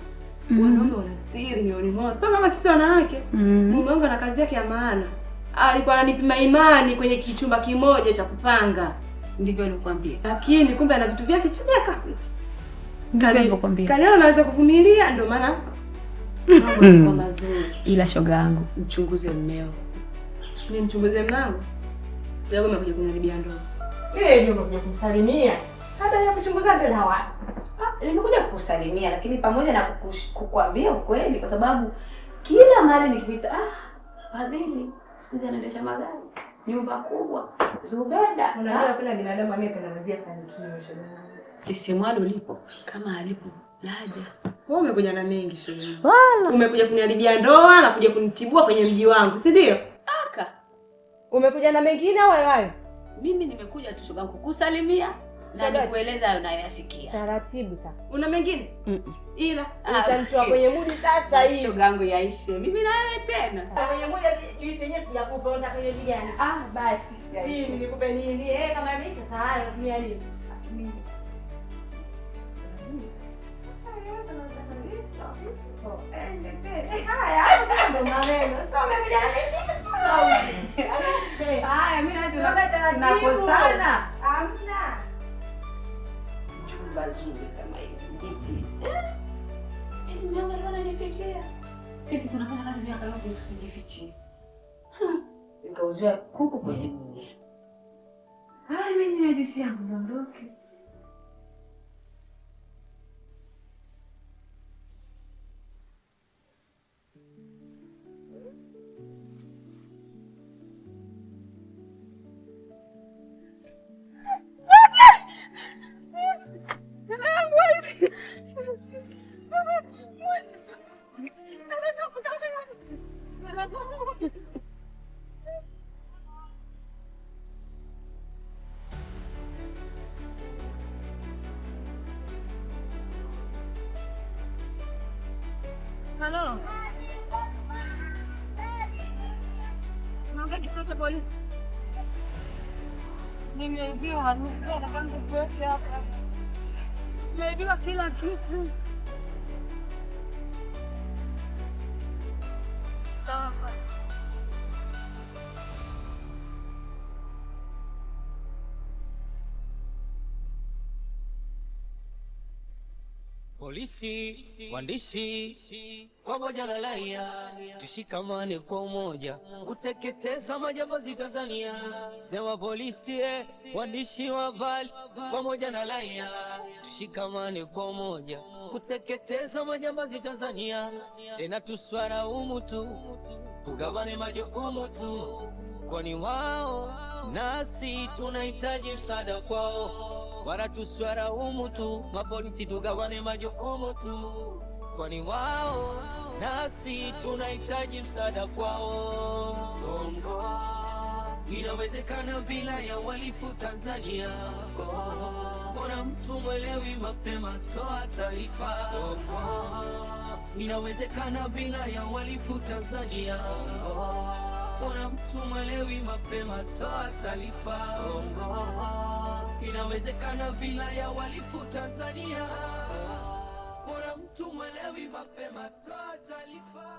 Wanaume wana siri mioni mwao. Sio kama sisi wanawake. Mume wangu ana kazi yake ya maana. Alikuwa ananipima imani kwenye kichumba kimoja cha kupanga. Ndivyo nilikwambia. Lakini kumbe ana vitu vyake chini ya carpet. Ndivyo nilikwambia. Kaliona anaweza kuvumilia ndio maana mambo mazuri. Ila shoga yangu, mchunguze mmeo. Ni mchunguze mlango. Leo umekuja kuniharibia ndoa. Mimi ndio nimekuja kumsalimia. Hata ya kuchunguza mbele na watu. Nimekuja kukusalimia lakini pamoja na kukuambia ukweli kwa sababu kila mara nikipita Fadhili siku hizi anaendesha magari. Nyumba kubwa. Zubeda. Unajua kila binadamu anayependezea fanikiwa shoga. Kisimwalo lipo kama alipo laja. Wewe umekuja na mengi shoga. Wala. Umekuja kuniharibia ndoa na kuja kunitibua kwenye mji wangu, si ndio? Aka. Umekuja na mengine au hayo? Mimi nimekuja tu shoga kukusalimia na nikueleza hayo nayoyasikia. Taratibu sasa. Una mengine? Ila utanitoa kwenye mudi sasa hii. Shoga yangu yaishe. Mimi na wewe tena. Kwenye mudi juisi yenyewe sijakupa, unataka kwenye gani? Basi. Hii nikupe nini? Kama imeisha sasa hayo natumia nini? Tunakosana. Hamna. Chumba zuri kama hivi. Mama ananifichia. Sisi tunafanya kazi miaka yote tusijifichie. Nikauziwa kuku kwenye mji. Mimi ni hadithi yangu niondoke. Halo. kituo cha polisi. Nimeibiwa, na kwanza kuweke hapa. Nimeibiwa kila kitu. Sawa. Polisi, waandishi, pamoja na raia, tushikamane kwa umoja kuteketeza majambazi Tanzania. Sema polisi, waandishi wa habari, pamoja na raia, tushikamane kwa umoja kuteketeza majambazi Tanzania. Tena tuswaraumu tu, tugawane majukumu tu, kwani wao nasi tunahitaji msaada kwao. Wala tuswaraumu tu, mapolisi tugawane majukumu tu, kwani wao nasi tunahitaji msaada kwao. Bongo inawezekana bila ya uhalifu Tanzania. Mbona mtu mwelewi mapema, toa taarifa. Bongo inawezekana bila ya uhalifu Tanzania. Mbona mtu mwelewi mapema, toa taarifa. Bongo inawezekana bila ya uhalifu Tanzania. Mbona mtu mwelewi mapema, toa taarifa.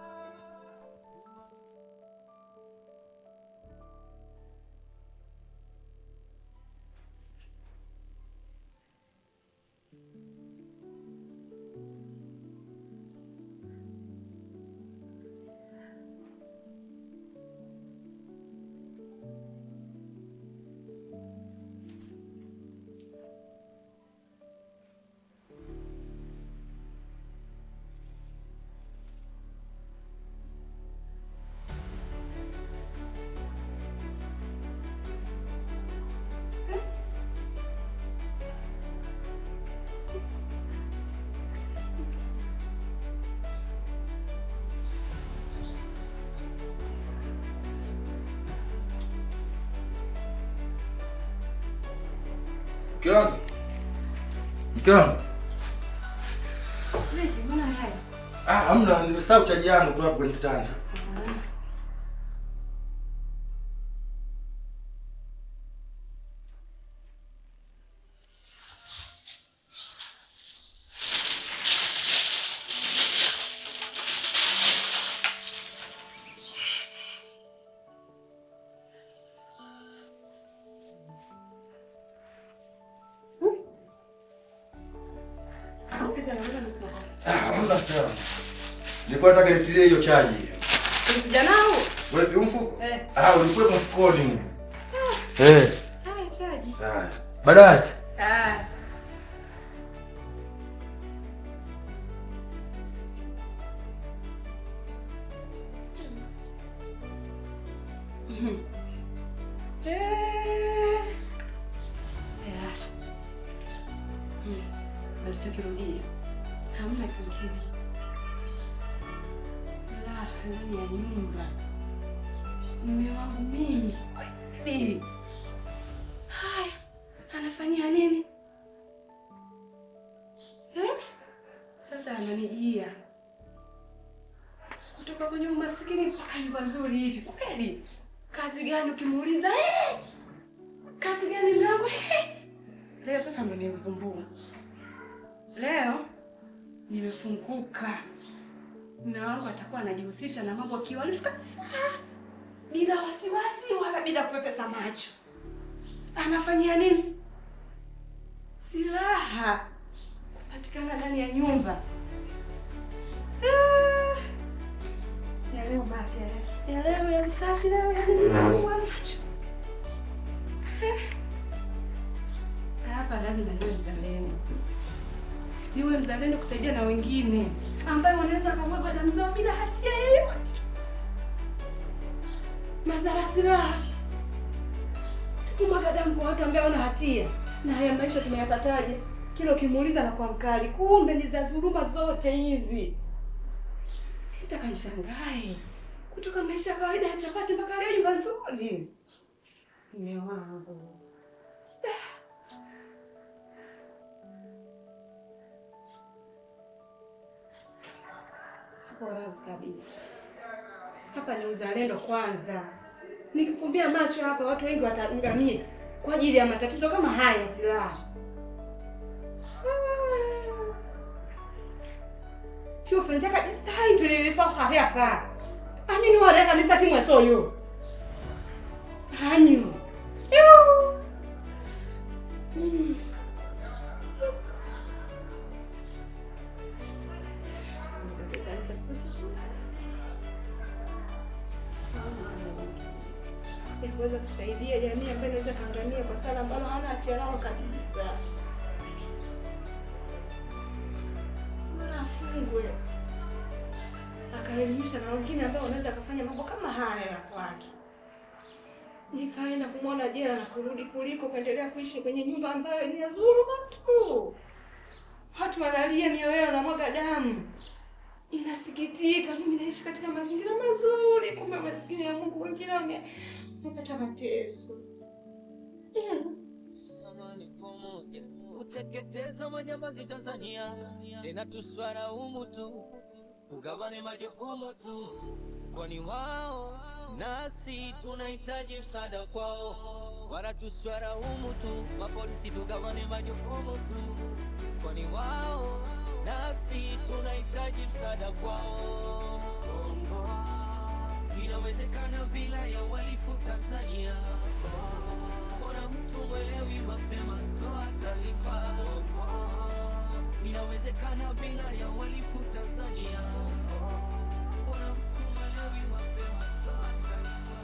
Mke wangu. Vipi, mbona haya? Hamna, nimesahau chaji yangu tu hapo kwenye kitanda. Hamna tena. Nilikuwa nataka nitilie hiyo chaji. Kijana wangu. Wewe mfuko? Ulikuwa mfukoni. Chaji. Baadaye. Nalichokirudia hamna kingine. Silaha ndani ya nyumba. Mume wangu mimi kweli. Haya, anafanyia nini? Sasa ananijia kutoka kwenye umasikini mpaka nyumba nzuri hivi kweli. Kazi gani ukimuuliza? Kazi gani mwanangu? Leo sasa ndo nimevumbua. Leo nimefunguka. Mume wangu atakuwa anajihusisha na mambo kiwalifu kabisa, bila wasiwasi wala bila kupepesa macho. Anafanyia nini? Silaha kupatikana ndani ya nyumba. Ya leo mapya. Ya leo ya usafi leo ya macho. Hapa lazima niwe mzalendo. Niwe mzalendo kusaidia na wengine ambao wanaweza kumwaga damu zao bila hatia yoyote. Madhara silaha. Sikumwaga damu kwa watu ambao wana hatia. Na haya maisha tumeyapataje? Kila ukimuuliza na kwa mkali, kumbe ni za dhuluma zote hizi. Nitaka nishangae. Kutoka maisha ya kawaida ya chapati mpaka leo nyumba nzuri. Mume wangu. Siko razi kabisa. Hapa ni uzalendo kwanza. Nikifumbia macho hapa watu wengi wataangamia kwa ajili ya matatizo kama haya ya silaha. Tio fanya kabisa hai tulilifa haya fa. Ani ni wale kanisa timu soyo. Hanyo. Kuweza kusaidia jamii ambayo inaweza kuangamia kwa sala ambalo hana hatia nao kabisa. Mbona afungwe? Akaelimisha na wengine ambao wanaweza kufanya mambo kama haya ya kwake. Nikaenda kumwona jela na kurudi kuliko kuendelea kuishi kwenye nyumba ambayo ni nzuri tu. Watu wanalia, mioyo yao inamwaga damu. Inasikitika, mimi naishi katika mazingira mazuri, kumbe maskini ya Mungu wengine wamepata mateso. Uteketeza majambazi Tanzania, tena tuswara humu tu, tugawane majukumu tu, kwani wao nasi tunahitaji msaada kwao. Wala tuswara humu tu, mapolisi tugawane majukumu tu, kwani wao nasi tunahitaji msaada kwao. Inawezekana bila ya uhalifu Tanzania. Bora mtu mwelewi mapema, toa taarifa. Inawezekana bila ya uhalifu Tanzania. Bora mtu mwelewi mapema, toa taarifa.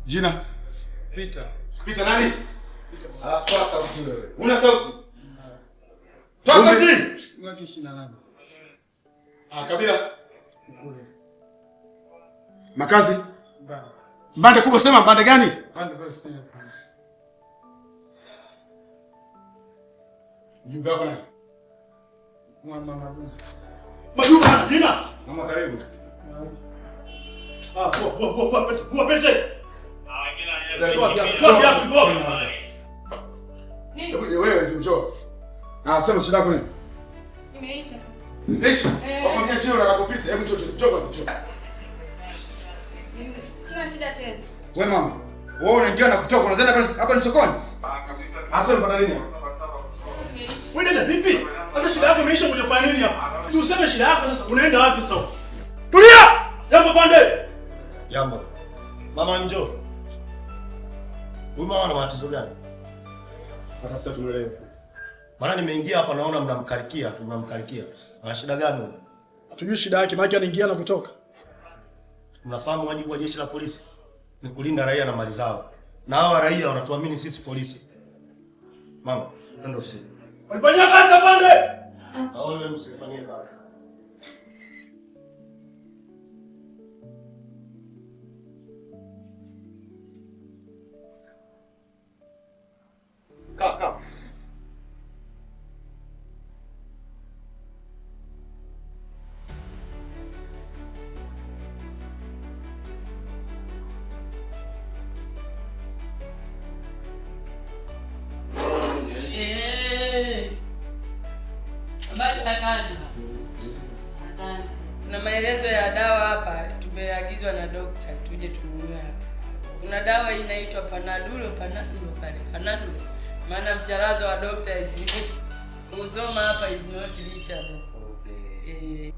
Jina? Peter. Peter nani? Alafu toa sauti wewe. Una sauti? Toa sauti! Mwaka 28. Kabila? Mkule. Makazi? Mbande. Mbande kubwa, sema mbande gani? Mbande kwa sisi hapa. Mjumbe wako nani? Mama Majuba. Majuba jina? Mama karibu. Poa pete. Toa viatu hivyo. Nini? Wewe ndio njoo. Sema shida yako nini? Imeisha. Imeisha? Wakwambia chini unakopita. Hebu njoo kwanza njoo. Sina shida tena. Wewe mama, wewe unaingia na kutoka unaenda hapa ni sokoni? Asante mpaka nini hapa? Wewe dada vipi? Sasa shida yako imeisha, kuja kufanya nini hapa? Si useme shida yako sasa, unaenda wapi sasa? Tulia! Jambo pande. Jambo. Mama njoo. Huyu mama ana matatizo gani? Hata sasa tuelewe. Maana nimeingia hapa naona mnamkarikia, tunamkarikia. Ana shida gani huyu? Hatujui shida yake, maana anaingia na kutoka. Mnafahamu wajibu wa jeshi la polisi ni kulinda raia na mali zao. Na hawa raia wanatuamini sisi polisi. Mama, nenda ofisini. Walifanyia kazi pande. Na wewe msifanyie kazi. Kaa. Na maelezo ya dawa hapa tumeagizwa na daktari tuje tununue hapa. Kuna dawa inaitwa Panadol pale. Panadol. Maana mcharazo wa daktari usoma hapa is not reachable. Okay.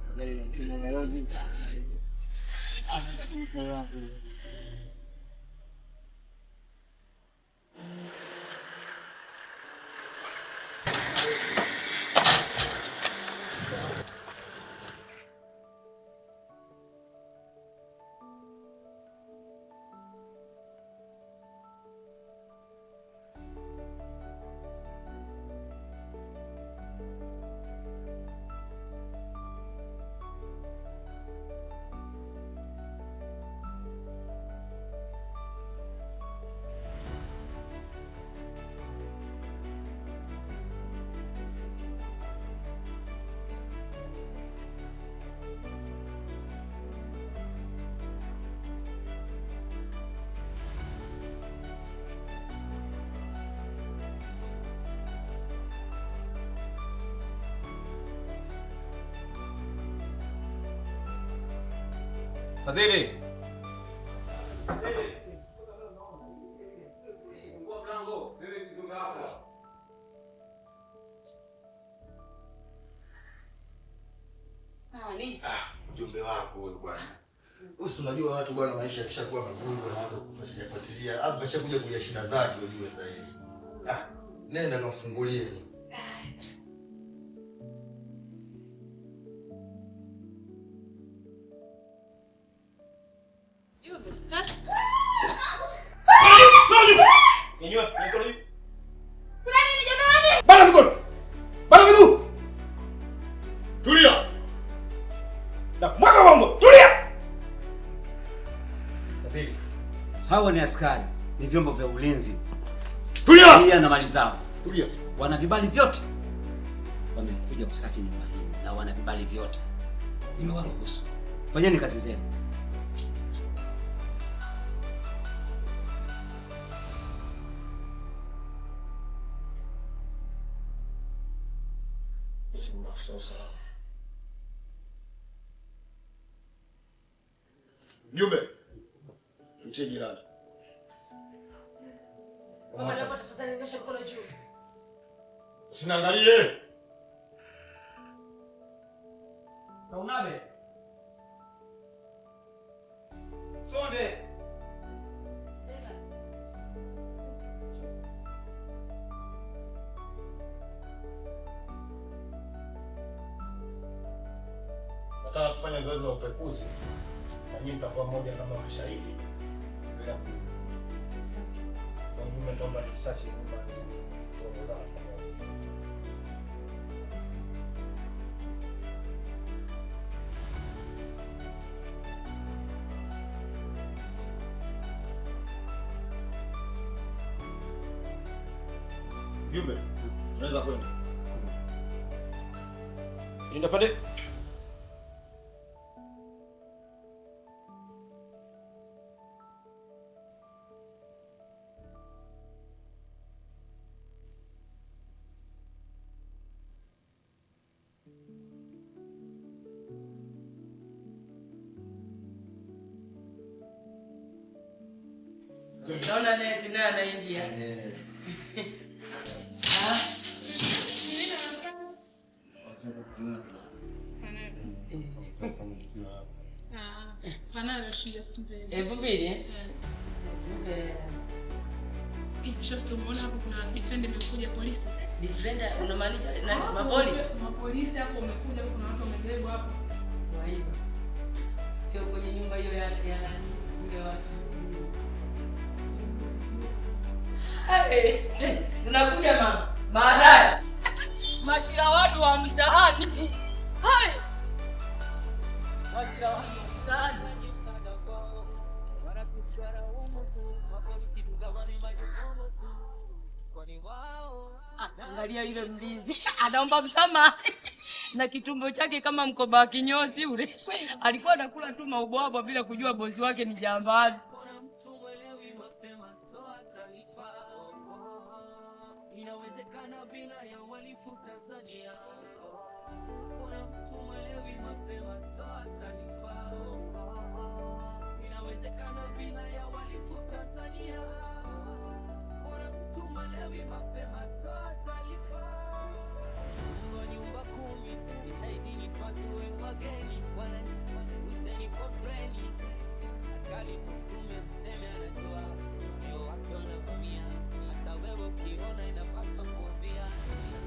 Fadhili. Mjombe wako wewe bwana. Usi unajua watu bwana, maisha yakishakuwa magumu wanaanza kufuatilia. Hapo kashakuja kulia shida zake unajua sasa hivi. Nenda kamfungulie. Bala mikono. Bala miguu. Tulia. Na mwaga mambo. Tulia. Hawa ni askari, ni vyombo vya ulinzi. Tulia. Pia na mali zao. Tulia. Wana vibali vyote. Wamekuja kusachi nyumba hii na wana vibali vyote. Nimewaruhusu. Fanyeni kazi zenu. Mjumbe. Tutie jirani. Mama naomba tafadhali nyosha mkono juu. Usiniangalie. Kaunabe. Sonde. Nataka kufanya zoezi la upekuzi. Na nyinyi mtakuwa mmoja kama mashahidi. Bila ku. Kwa mjumbe naomba tusache nyumba hizi. Mjumbe, tunaweza kwenda. Nenda Fade. Naona nesi naye anaingia. Fanana shilingi 2,000. Just umeona hapo kuna defender imekuja polisi. Defender unamaanisha nani? Mapolisi? Mapolisi hapo umekuja, kuna watu wamebebwa hapo. Sio hivyo. Sio kwenye nyumba hiyo ya yule watu. Unakuja mama. Baadaye. Mashira watu wa mtaani. Hai. Mashira watu wa mtaani. Angalia yule mlinzi. Anaomba msamaha. Na kitumbo chake kama mkoba wa kinyozi ule. Alikuwa anakula tu maubwabwa bila kujua bosi wake ni jambazi. Inawezekana bila ya walifu Tanzania. Kuna mtu mwelewi mapema toa taarifa. Inawezekana bila ya walifu Tanzania. Kuna mtu mwelewi mapema toa taarifa. Nyumba 10 itaidini twajue wageni wananchi useni kwa freni. Askari sufume mseme anajua ndio wapi wanavamia. Hata wewe ukiona inapaswa kuambia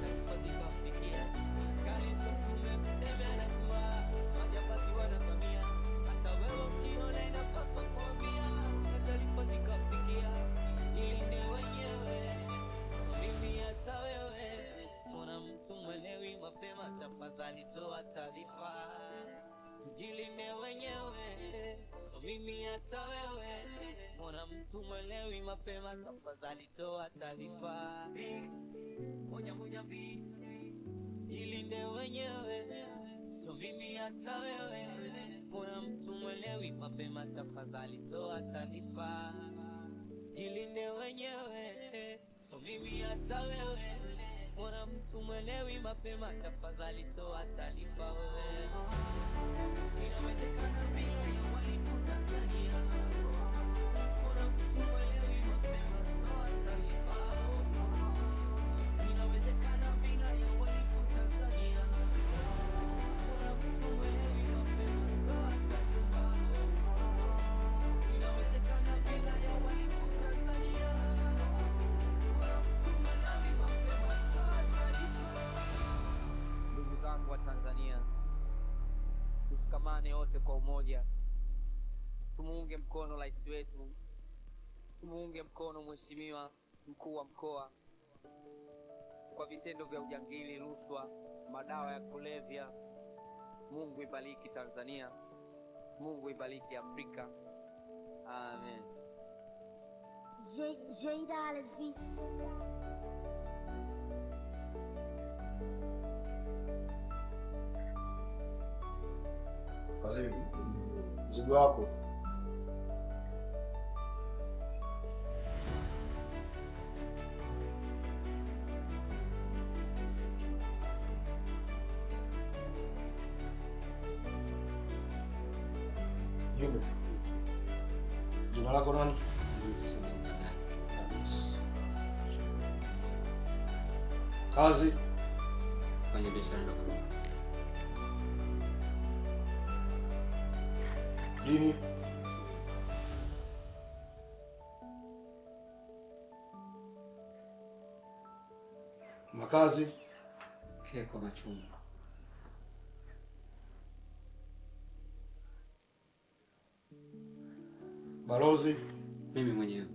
taarifa zikafikia. Askari sufume mseme anajua majambazi wanavamia. Hata wewe ukiona inapaswa kuambia taarifa zikafikia. Ilinde wenyewe subiri hata wewe. Mbona mtu mwelewi mapema tafadhali toa taarifa. Tujilinde wenyewe so mimi hata wewe. Mbona mtu mwelewi mapema tafadhali toa taarifa. Moja mbili. Tujilinde wenyewe so mimi hata wewe. Mbona mtu mwelewi mapema tafadhali toa taarifa. Jilinde wenyewe so mimi hata wewe. Mbona mtu mwelewi mapema tafadhali toa taarifa wewe. Inawezekana bila ya walifu Wa Tanzania, tushikamane wote kwa umoja, tumuunge mkono rais wetu, tumuunge mkono mheshimiwa mkuu wa mkoa kwa vitendo vya ujangili, rushwa, madawa ya kulevya. Mungu ibariki Tanzania, Mungu ibariki Afrika. Amen. J Dollars Beats. Waziri, mzigo wako. Yule. Jina lako nani? Kazi? Fanya biashara ndogo. Dini? Makazi? Keko Machunga. Balozi? Mimi mwenyewe.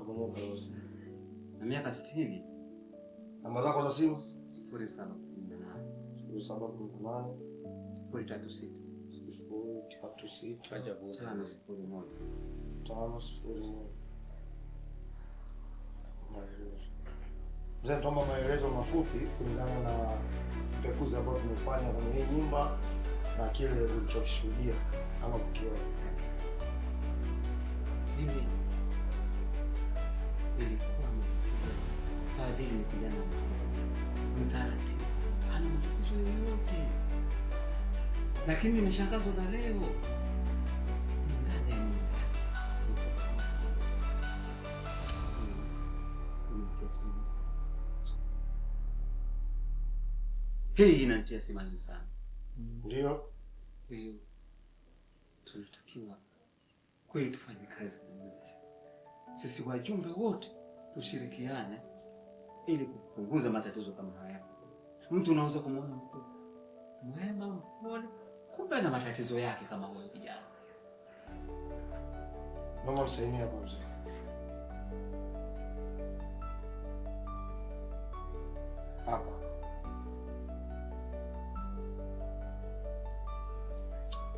Agomo balozi. Na miaka 60. Namba zako za simu? 0718 0718 036 501 Mzee, naomba maelezo mafupi kulingana na pekuzi ambayo tumefanya kwenye hii nyumba na kile ulichokishuhudia ama kukiona. Mimi nilikuwa Fadhili ni kijana mtaratibu, hana matatizo yoyote, lakini nimeshangazwa na leo ndani ya nyumba hii inanitia simanzi sana. Ndio hiyo tunatakiwa kweli tufanye kazi pamoja, sisi wajumbe wote tushirikiane ili kupunguza matatizo kama haya. Mtu unaweza kumwona mtu mwema mpole, kumbe na matatizo yake kama huyo kijana. Naomba msaidie hapo mzee. Hapa.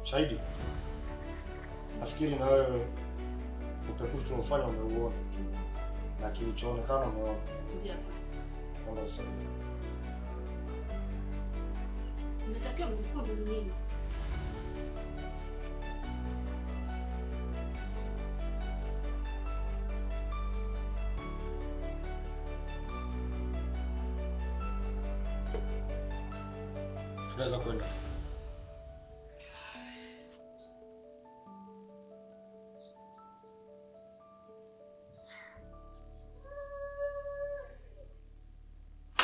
Shahidi. Nafikiri na wewe upekuzi tunaofanya umeuona. Na kilichoonekana umeona. Ndio. Naomba msaidie. Unatakiwa mjifunze ni nini? Tunaweza kwenda.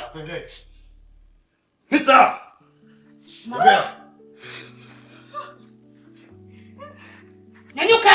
Apende. Pita! Sogea. Nyanyuka!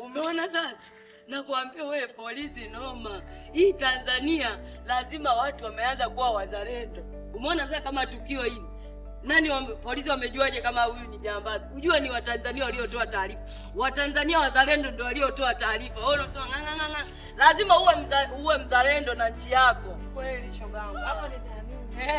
Umeona sasa? Nakwambia wewe polisi noma. Hii Tanzania lazima watu wameanza kuwa wazalendo. Umeona sasa kama tukio hili? Polisi wamejuaje kama huyu ni jambazi? Unajua ni Watanzania waliotoa taarifa. Watanzania wazalendo ndio waliotoa taarifa. Wewe unatoa nganganga. Lazima uwe mzalendo na nchi yako. Kweli shogangu. Hapa ni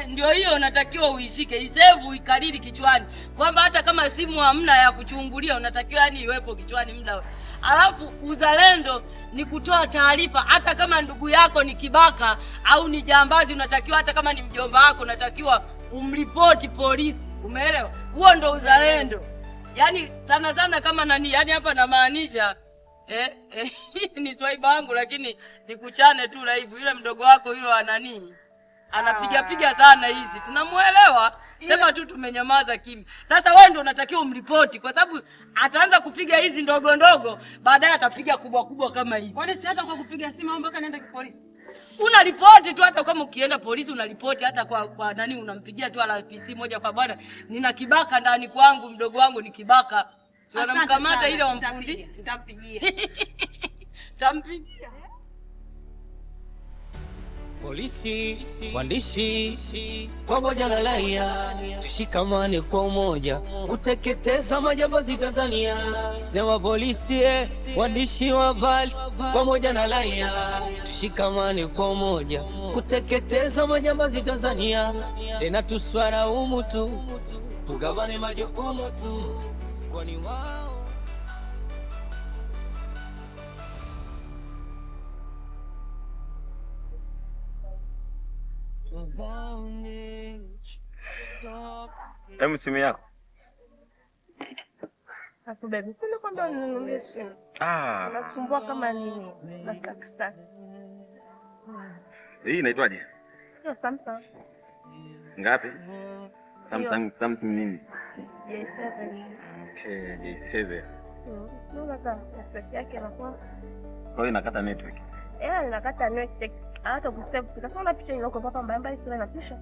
ndio hiyo unatakiwa uishike. Isevu ikariri kichwani. Kwamba hata kama simu hamna ya kuchungulia unatakiwa yani iwepo kichwani muda. Alafu uzalendo ni kutoa taarifa hata kama ndugu yako ni kibaka au ni jambazi unatakiwa hata kama ni mjomba wako unatakiwa umripoti polisi. Umeelewa? Huo ndo uzalendo. Yaani sana kama nani? Yaani hapa namaanisha ni swaiba wangu lakini nikuchane tu live. Yule mdogo wako yule wa nani? Anapiga sana hizi. Tunamuelewa. Sema tu tumenyamaza kimya. Sasa wewe ndio unatakiwa umripoti kwa sababu ataanza kupiga hizi ndogo baadaye atapiga kubwa kama hizi. Kwani si hata kwa kupiga simu au mpaka naenda polisi? Unaripoti tu hata kama ukienda polisi unaripoti hata kwa nani unampigia tu RPC moja kwa bwana nina kibaka ndani kwangu mdogo wangu ni kibaka. Si wanamkamata ile wamfundishe. Nitampigia. Tampigia. Polisi, waandishi, pamoja na raia, tushikamane kwa umoja, kuteketeza majambazi Tanzania. Sema polisi, waandishi wa habari, pamoja na raia, tushikamane kwa umoja, kuteketeza majambazi Tanzania. Tena tuswaraumu tu, tugawane majukumu tu, kwani wao Hebu simu yako. Hapo baby, sina kwamba ninunulie simu. Unasumbua kama nini? Nataka. Hii inaitwaje? Samsung. Ngapi? Samsung nini? J7. Okay, J7. Ndio network yake inakuwa. Kwa hiyo inakata network. Inakata network. Hata kusave tukasoma picha iliyoko hapa mbaya sio na picha.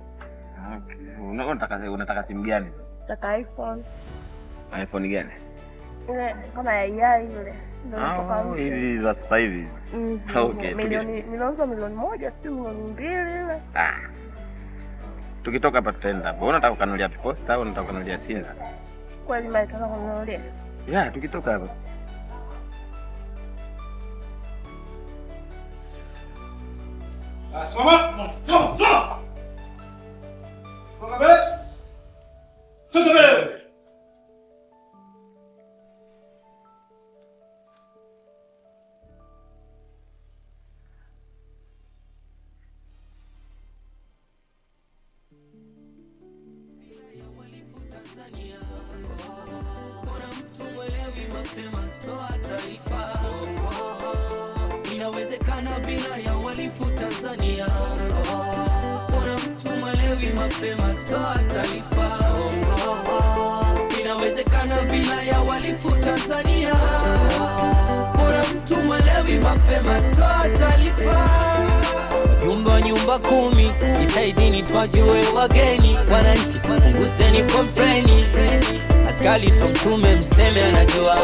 Okay. Unataka simu gani? Nataka iPhone. iPhone gani? Ile kama ya ile. Ndio hizi za sasa hivi. Okay. Ninauza milioni 1, sio milioni 2 ile. Tukitoka hapa tutaenda hapo. Unataka kukanulia Posta au unataka kukanulia Sinza? Kweli mimi nataka kununulia. Tukitoka hapa. Simama! Simama mbele! Sasa mbele! Inawezekana bila ya uhalifu Tanzania. Bora mtu mwelewi mapema, toa taarifa. Inawezekana bila ya uhalifu Tanzania. Bora mtu mwelewi mapema, toa taarifa. Nyumba 10 itaidini twajue wageni. Wananchi punguzeni kompleni. Askari so mtume mseme anajua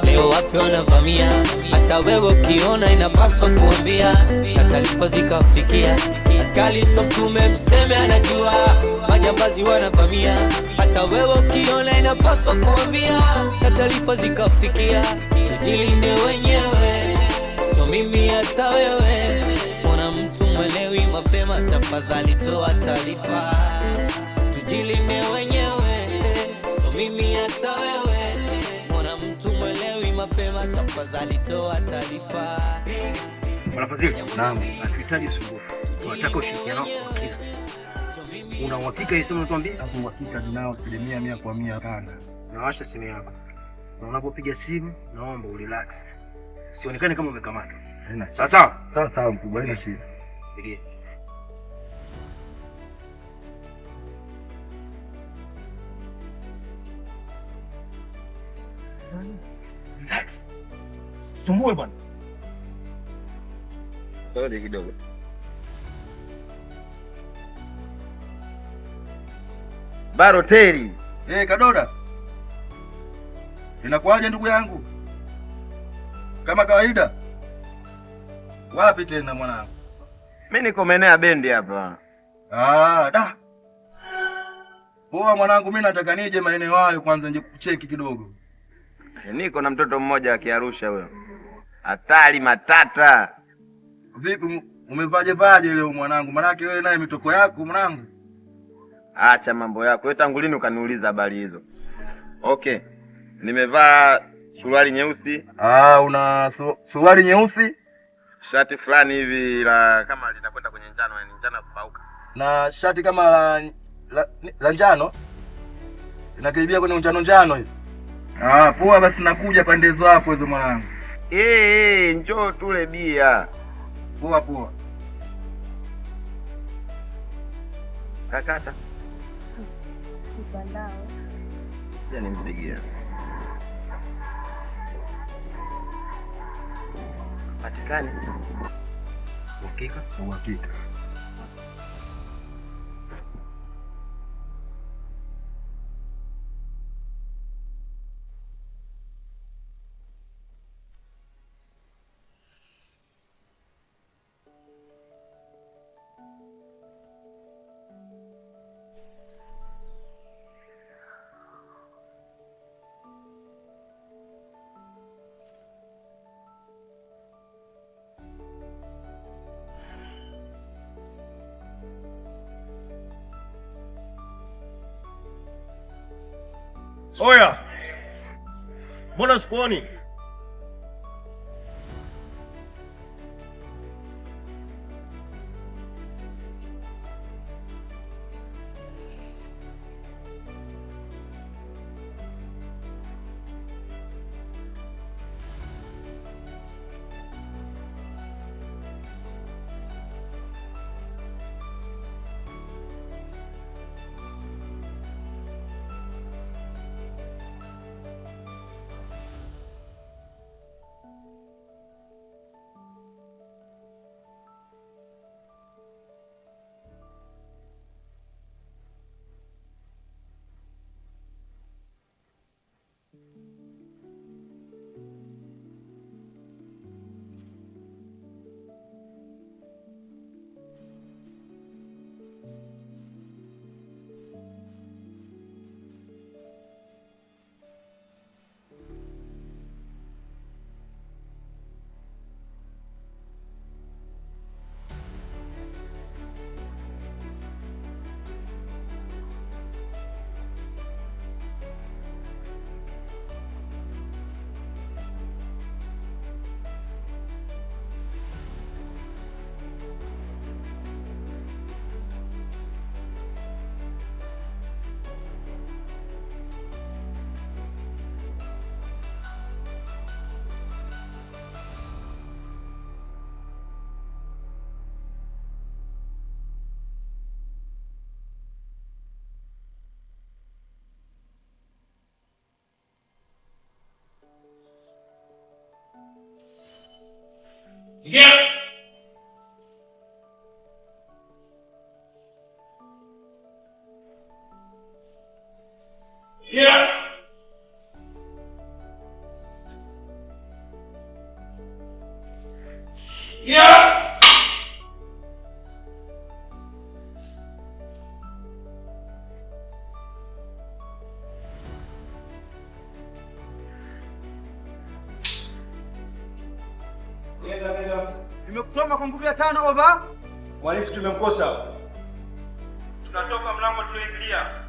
leo wapi wanavamia. Hata wewe ukiona inapaswa kuambia na taarifa zikafikia. Askari so mtume mseme anajua majambazi wanavamia. Hata wewe ukiona inapaswa kuambia na taarifa zikafikia. Tujilinde wenyewe, so mimi hata wewe. Mbona mtu mwelewi mapema, tafadhali toa taarifa. Tujilinde wenyewe, mimi hata wewe. Mbona mtu mwelewi mapema, tafadhali toa taarifa. Wanafadhili? Naam, hatuhitaji suluhu. Tunataka ushirikiano wa kina. Una uhakika hizo unatuambia? Hapo uhakika ninao 100% sana. Nawasha simu yako. Na unapopiga simu naomba urelax. Sionekane kama umekamata. Sawa? Sawa mkubwa, haina shida. Pigie. Relax. Tumbue bwana. Sorry kidogo. Baroteri. Kadoda. Inakuaje ndugu yangu? Kama kawaida. Wapi tena mwanangu? Mimi niko maeneo ya bendi hapa. Da. Poa mwanangu, mimi nataka nije maeneo hayo kwanza nje kucheki kidogo. Niko na mtoto mmoja wa Kiarusha huyo. Hatari matata. Vipi umevaje leo mwanangu? Manake wewe naye mitoko yako mwanangu. Acha mambo yako. Wewe tangu lini ukaniuliza habari hizo? Okay. Nimevaa suruali nyeusi. Una suruali nyeusi? Shati fulani hivi la kama linakwenda kwenye njano, yani njano kupauka. Na shati kama la njano? Inakaribia kwenye njano hivi. Poa basi nakuja pande zako hizo mwanangu. Njoo tule bia. Poa. Kakata. Kipandao. Ya nimpigia. Patikani. Uhakika. Oya. Mbona sikuoni? Ingia. Ingia. Ingia. Nimekusoma kwa nguvu ya 5 over. Mwalifu tumemkosa. Tunatoka mlango tulioingilia.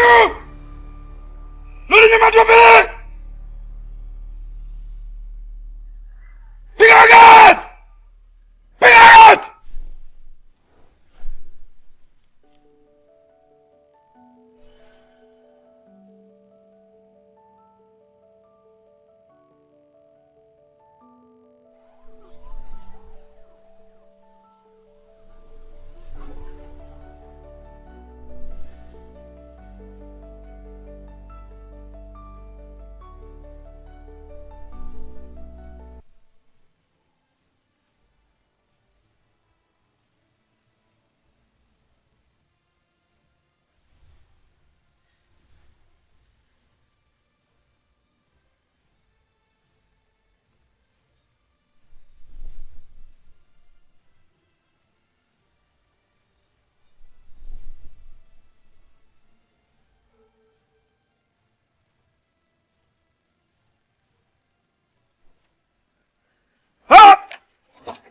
juu! Rudi nyuma tu mbele! Piga magoti! Piga magoti!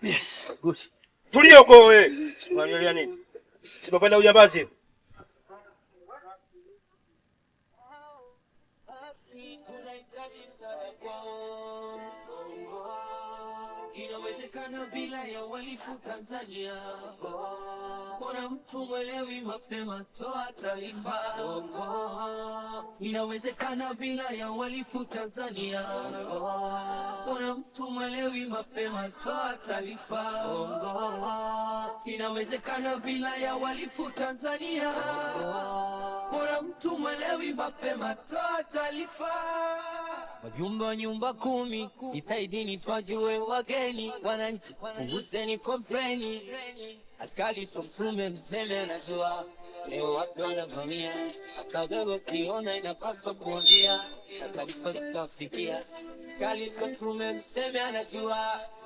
Yes, good. Tulia huko wewe. Unaangalia nini? Sipopenda ujambazi. Inawezekana bila ya uhalifu Tanzania. Bora mtu mwelewi mapema, toa taarifa. Inawezekana bila ya uhalifu Tanzania. Bora mtu mwelewi mapema, toa taarifa. Inawezekana bila ya uhalifu Tanzania. Bora mtu mwelewi mapema, toa taarifa. Wajumbe wa nyumba 10 itaidini twajue wageni wananchi unguseni kompleni. Askari so mtume mseme anajua leo watu wanavamia. Hata wewe ukiona inapaswa kuambia na taarifa zitafikia. Askari so mtume mseme anajua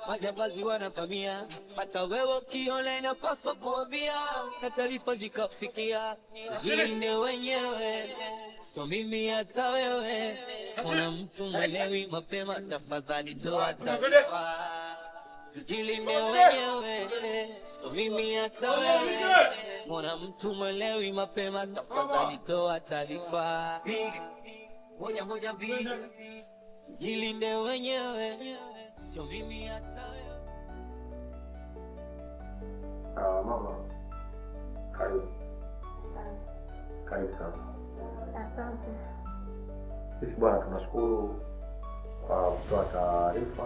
majambazi wanavamia. Hata wewe ukiona inapaswa kuambia na taarifa zikafikia. Jilinde wenyewe, so mimi hata wewe. Kuna mtu mwelewi mapema, tafadhali toa taarifa. Jilinde wenyewe, so mimi hata wewe. Kuna mtu mwelewi mapema, tafadhali toa taarifa. Moja moja mbili. Jilinde wenyewe, so mimi hata wewe. Mama. Karibu. Karibu sana. Asante. Sisi bwana tunashukuru kwa kutoa taarifa.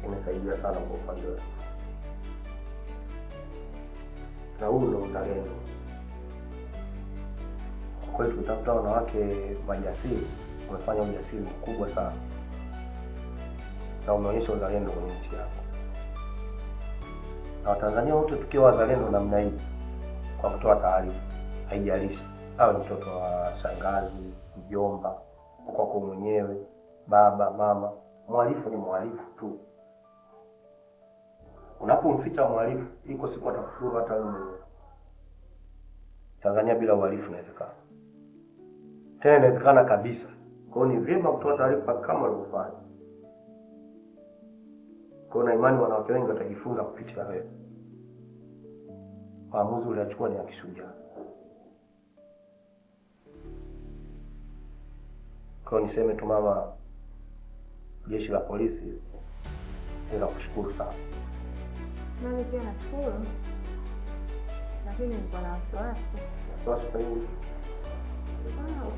Imesaidia sana kwa upande wetu. Na huu ndio uzalendo. Kwa hiyo tutafuta wanawake majasiri, wamefanya ujasiri mkubwa sana. Na umeonyesha uzalendo kwenye nchi yako. Na Watanzania wote tukiwa wazalendo namna hii kwa kutoa taarifa, haijalishi awe mtoto wa shangazi, mjomba, kwako mwenyewe, baba, mama, mhalifu ni mhalifu tu. Unapomficha mhalifu, iko siku atakufuru hata wewe mwenyewe. Tanzania bila uhalifu inawezekana. Tena inawezekana kabisa. Kwa hiyo ni vyema kutoa taarifa kama ulivyofanya. Kwa na imani wanawake wengi watajifunza kupitia wewe. Maamuzi uliyachukua ni ya kishujaa. Kwa niseme tu mama, jeshi la polisi linakushukuru sana. Mimi pia nashukuru. Lakini nilikuwa na wasiwasi. Wasiwasi kwa nini?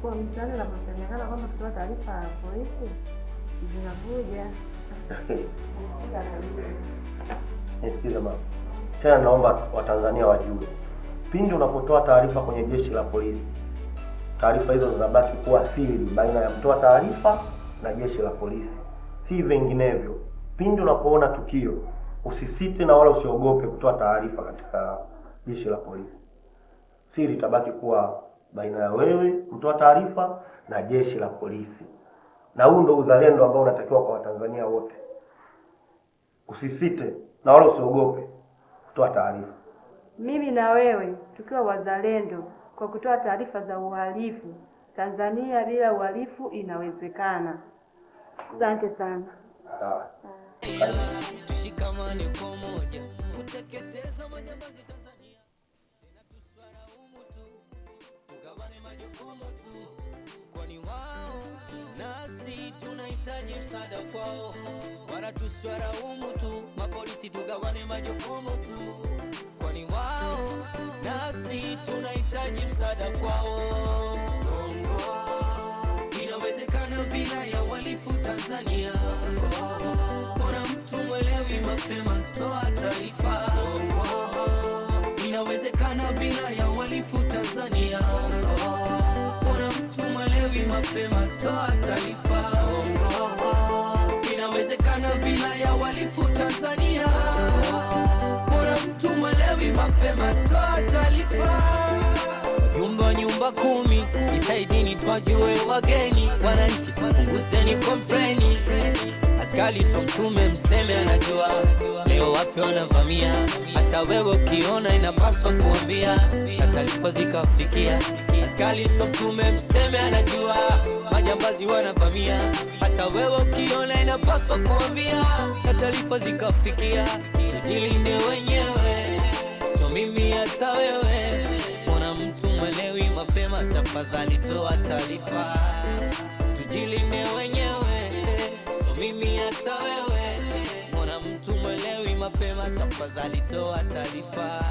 Kwa mtaani na kusemekana kwamba kutoa taarifa ya polisi zinavuja. Nisikize mama. Tena naomba Watanzania wajue. Pindi unapotoa taarifa kwenye jeshi la polisi, taarifa hizo zinabaki kuwa siri baina ya mtoa taarifa na jeshi la polisi. Si vinginevyo. Pindi unapoona tukio, usisite na wala usiogope kutoa taarifa katika jeshi la polisi. Siri itabaki kuwa baina ya wewe, mtoa taarifa na jeshi la polisi. Na huu ndio uzalendo ambao unatakiwa kwa Watanzania wote. Usisite na wala usiogope kutoa taarifa. Mimi na wewe tukiwa wazalendo kwa kutoa taarifa za uhalifu, Tanzania bila uhalifu inawezekana. Asante sana. Sawa. Tushikamane pamoja, kuteketeza majambazi Tanzania. Tena tuswara umutu, majukumu tu, kwani wao nasi tunahitaji msaada kwao. Wala tusiwaraumu tu, mapolisi tugawane majukumu tu, kwani wao nasi tunahitaji msaada kwao. Bongo inawezekana bila ya walifu Tanzania. Mbona mtu mwelewi mapema, toa taarifa. Inawezekana bila ya walifu Tanzania. Mbona mtu mwelewi mapema, toa taarifa. Inawezekana bila ya walifu Tanzania. Mbona mtu mwelewi mapema, toa taarifa. Nyumba 10 itaidini twajue wageni. Wananchi punguzeni kompleni, askari so mtume mseme anajua leo wapi wanavamia. Hata wewe ukiona inapaswa kuambia, na taarifa zikafikia. Askari so mtume mseme anajua majambazi wanavamia. Hata wewe ukiona inapaswa kuambia, na taarifa zikafikia. Tujilinde wenyewe, so mimi hata wewe. Mbona mtu mwelewi mapema, tafadhali toa taarifa. Tujilinde wenyewe, so mimi hata wewe. Mbona mtu mwelewi mapema, tafadhali toa taarifa.